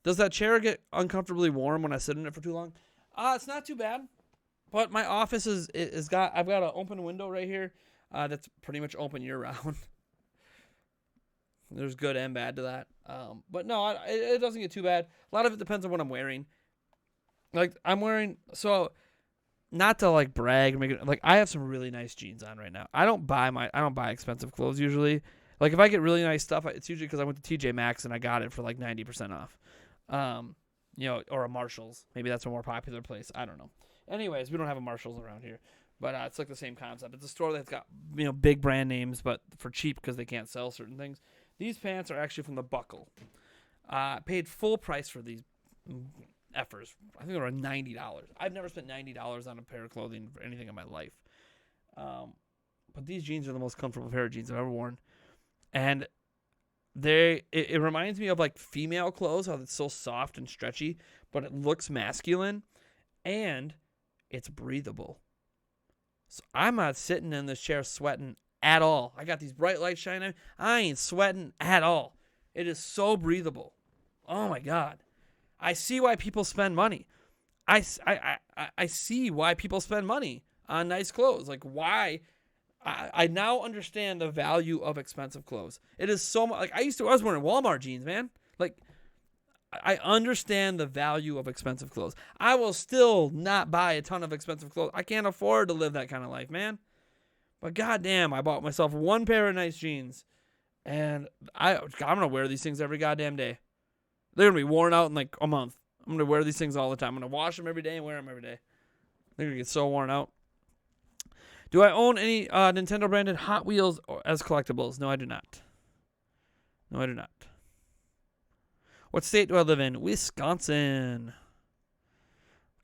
Does that chair get uncomfortably warm when I sit in it for too long? It's not too bad. But my office I've got an open window right here that's pretty much open year round. There's good and bad to that. But no, it doesn't get too bad. A lot of it depends on what I'm wearing. Like I'm wearing, so not to like brag or make it, like I have some really nice jeans on right now. I don't buy expensive clothes usually. Like if I get really nice stuff, it's usually because I went to TJ Maxx and I got it for like 90% off. Or a Marshalls. Maybe that's a more popular place. I don't know. Anyways, we don't have a Marshalls around here, but it's like the same concept. It's a store that's got big brand names, but for cheap because they can't sell certain things. These pants are actually from the Buckle. Paid full price for these effers. I think they were $90. I've never spent $90 on a pair of clothing for anything in my life. But these jeans are the most comfortable pair of jeans I've ever worn, and it reminds me of like female clothes, how it's so soft and stretchy, but it looks masculine, and it's breathable. So I'm not sitting in this chair sweating at all. I got these bright lights shining. I ain't sweating at all. It is so breathable. Oh my God. I see why people spend money. I see why people spend money on nice clothes. Like why. I now understand the value of expensive clothes. It is so much. Like I was wearing Walmart jeans, man. Like I understand the value of expensive clothes. I will still not buy a ton of expensive clothes. I can't afford to live that kind of life, man. But goddamn, I bought myself one pair of nice jeans, and I'm gonna wear these things every goddamn day. They're gonna be worn out in like a month. I'm gonna wear these things all the time. I'm gonna wash them every day and wear them every day. They're gonna get so worn out. Do I own any Nintendo branded Hot Wheels as collectibles? No, I do not. No, I do not. What state do I live in? Wisconsin.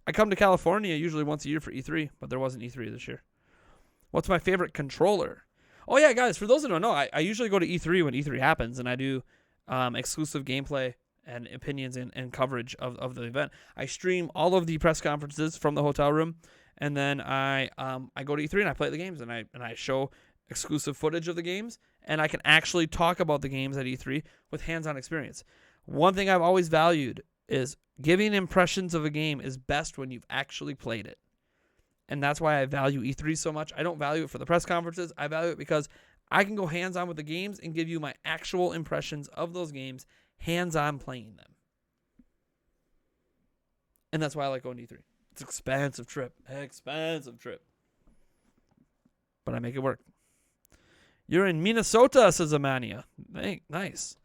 I come to California usually once a year for E3, but there wasn't E3 this year. What's my favorite controller? Oh, yeah, guys, for those that don't know, I usually go to E3 when E3 happens, and I do exclusive gameplay and opinions and coverage of the event. I stream all of the press conferences from the hotel room, and then I go to E3 and I play the games, and I show exclusive footage of the games, and I can actually talk about the games at E3 with hands-on experience. One thing I've always valued is giving impressions of a game is best when you've actually played it. And that's why I value E3 so much. I don't value it for the press conferences. I value it because I can go hands-on with the games and give you my actual impressions of those games, hands-on playing them. And that's why I like going to E3. It's an expensive trip. But I make it work. You're in Minnesota, says Amania. Nice.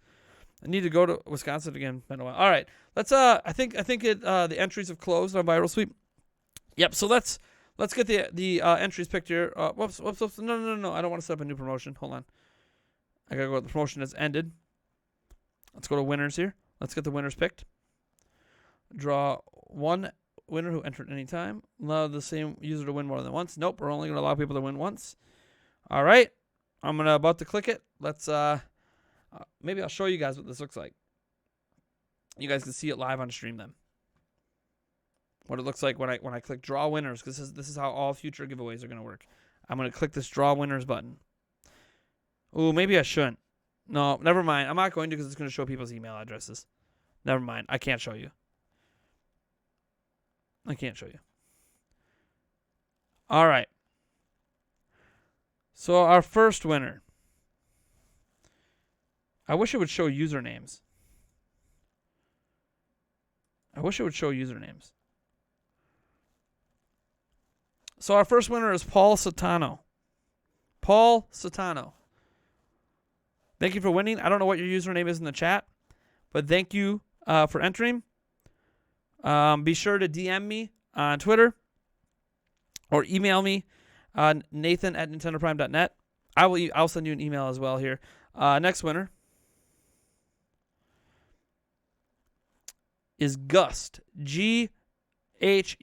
I need to go to Wisconsin again. Been a while. All right, let's. I think the entries have closed on Viral Sweep. Yep. So let's get the entries picked here. Whoops. No. I don't want to set up a new promotion. Hold on. I gotta go with the promotion that's ended. Let's go to winners here. Let's get the winners picked. Draw one winner who entered any time. Allow the same user to win more than once. Nope. We're only gonna allow people to win once. All right. I'm about to click it. Let's maybe I'll show you guys what this looks like. You guys can see it live on stream then. What it looks like when I click draw winners, because this is how all future giveaways are going to work. I'm going to click this draw winners button. Ooh, maybe I shouldn't. No, never mind. I'm not going to because it's going to show people's email addresses. Never mind. I can't show you. All right. So our first winner. I wish it would show usernames. So our first winner is Paul Satano. Thank you for winning. I don't know what your username is in the chat, but thank you for entering. Be sure to DM me on Twitter or email me on nathan@nintendoprime.net. I'll send you an email as well here. Next winner is Gust, Ghust.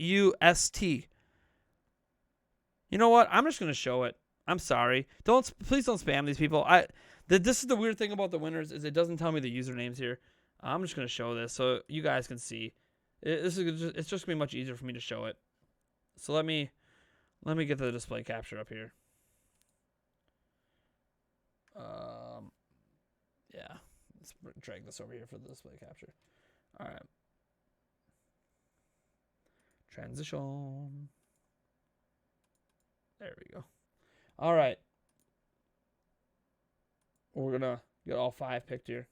You know what? I'm just gonna show it. I'm sorry. Please don't spam these people. This is the weird thing about the winners is it doesn't tell me the usernames here. I'm just gonna show this so you guys can see. It's just gonna be much easier for me to show it. So let me get the display capture up here. Yeah. Let's drag this over here for the display capture. All right. Transition. There we go. All right. We're going to get all 5 picked here.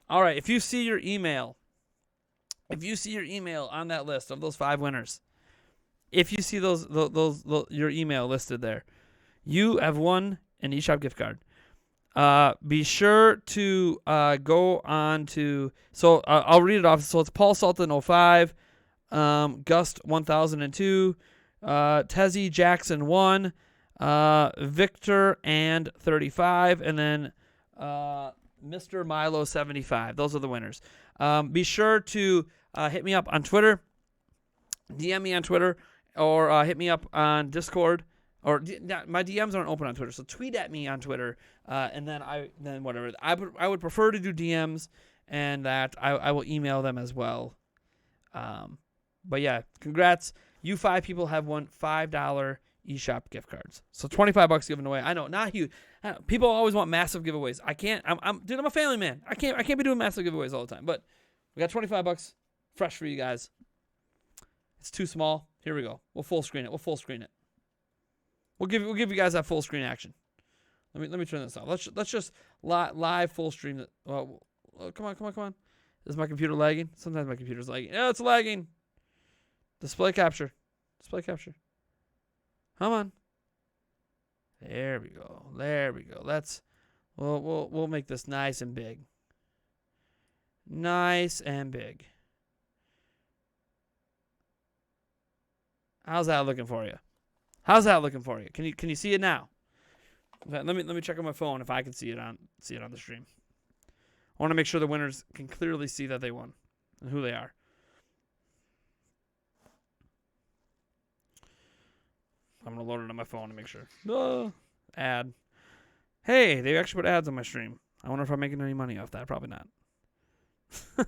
All right. If you see your email on that list of those 5 winners, if you see those your email listed there, you have won an eShop gift card. Be sure to go on to, so I'll read it off. So it's Paul Sultan 05, Gust 1002, Tezzy Jackson 1, Victor and 35, and then Mr. Milo 75. Those are the winners. Be sure to hit me up on Twitter, DM me on Twitter, or hit me up on Discord. Or my DMs aren't open on Twitter, so tweet at me on Twitter, and then whatever. I would prefer to do DMs, and that I will email them as well. But yeah, congrats! You 5 people have won $5 eShop gift cards. So $25 given away. I know, not huge. People always want massive giveaways. I can't. Dude, I'm a family man. I can't be doing massive giveaways all the time. But we got $25 fresh for you guys. It's too small. Here we go. We'll full screen it. We'll give you guys that full screen action. Let me turn this off. Let's just live full stream it. Well, come on. Is my computer lagging? Sometimes my computer's lagging. Yeah, it's lagging. Display capture. Come on. There we go. We'll make this nice and big. How's that looking for you? Can you see it now? Let me check on my phone if I can see it on the stream. I want to make sure the winners can clearly see that they won and who they are. I'm gonna load it on my phone to make sure. Ad. Hey, they actually put ads on my stream. I wonder if I'm making any money off that. Probably not. All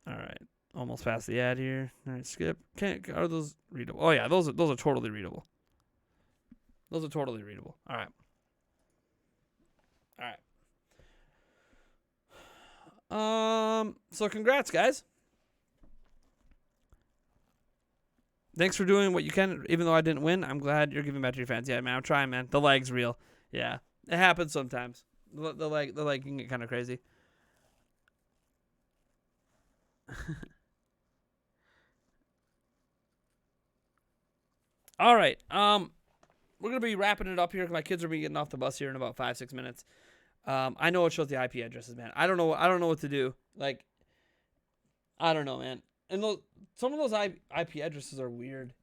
right. Almost past the ad here. All right, skip. Are those readable? Oh yeah, those are totally readable. All right. So congrats, guys. Thanks for doing what you can. Even though I didn't win, I'm glad you're giving back to your fans. Yeah, man, I'm trying, man. The lag's real. Yeah, it happens sometimes. The lag can get kind of crazy. All right. We're gonna be wrapping it up here. My kids are be getting off the bus here in about 5-6 minutes. I know it shows the IP addresses, man. I don't know what to do. Like, I don't know, man. And some of those IP addresses are weird.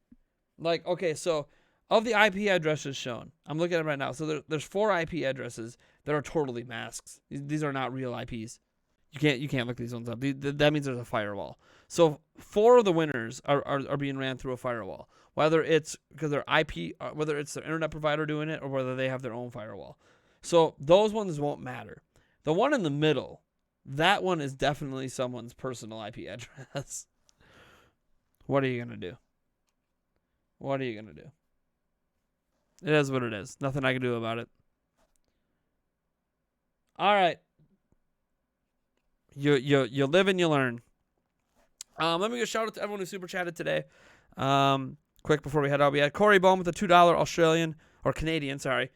Like, okay, so of the IP addresses shown, I'm looking at them right now. So there's 4 IP addresses that are totally masks. These are not real IPs. You can't look these ones up. That means there's a firewall. So 4 of the winners are being ran through a firewall. Whether it's because they're IP, whether it's their internet provider doing it, or whether they have their own firewall. So those ones won't matter. The one in the middle, that one is definitely someone's personal IP address. What are you gonna do? It is what it is. Nothing I can do about it. All right. You live and you learn. Let me give a shout out to everyone who super chatted today. Quick before we head out, we had Corey Bone with a $2 Australian or Canadian, sorry.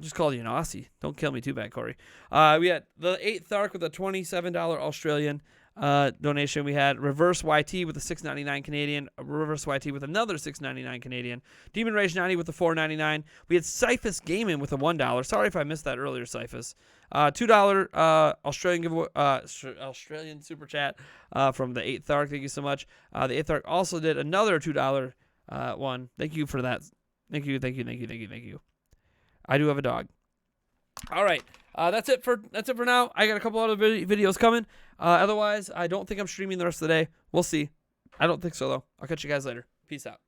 Just called you an Aussie. Don't kill me too bad, Corey. We had the 8th Thark with a $27 Australian donation. We had Reverse YT with a $6.99 Canadian. Reverse YT with another $6.99 Canadian. Demon Rage 90 with a $4.99. We had Cyphus Gaming with a $1. Sorry if I missed that earlier, Cyphus. $2 Australian giveaway, Australian super chat from the 8th Thark. Thank you so much. The 8th Thark also did another $2 one. Thank you for that. Thank you. I do have a dog. All right. That's it for now. I got a couple other videos coming. Otherwise, I don't think I'm streaming the rest of the day. We'll see. I don't think so, though. I'll catch you guys later. Peace out.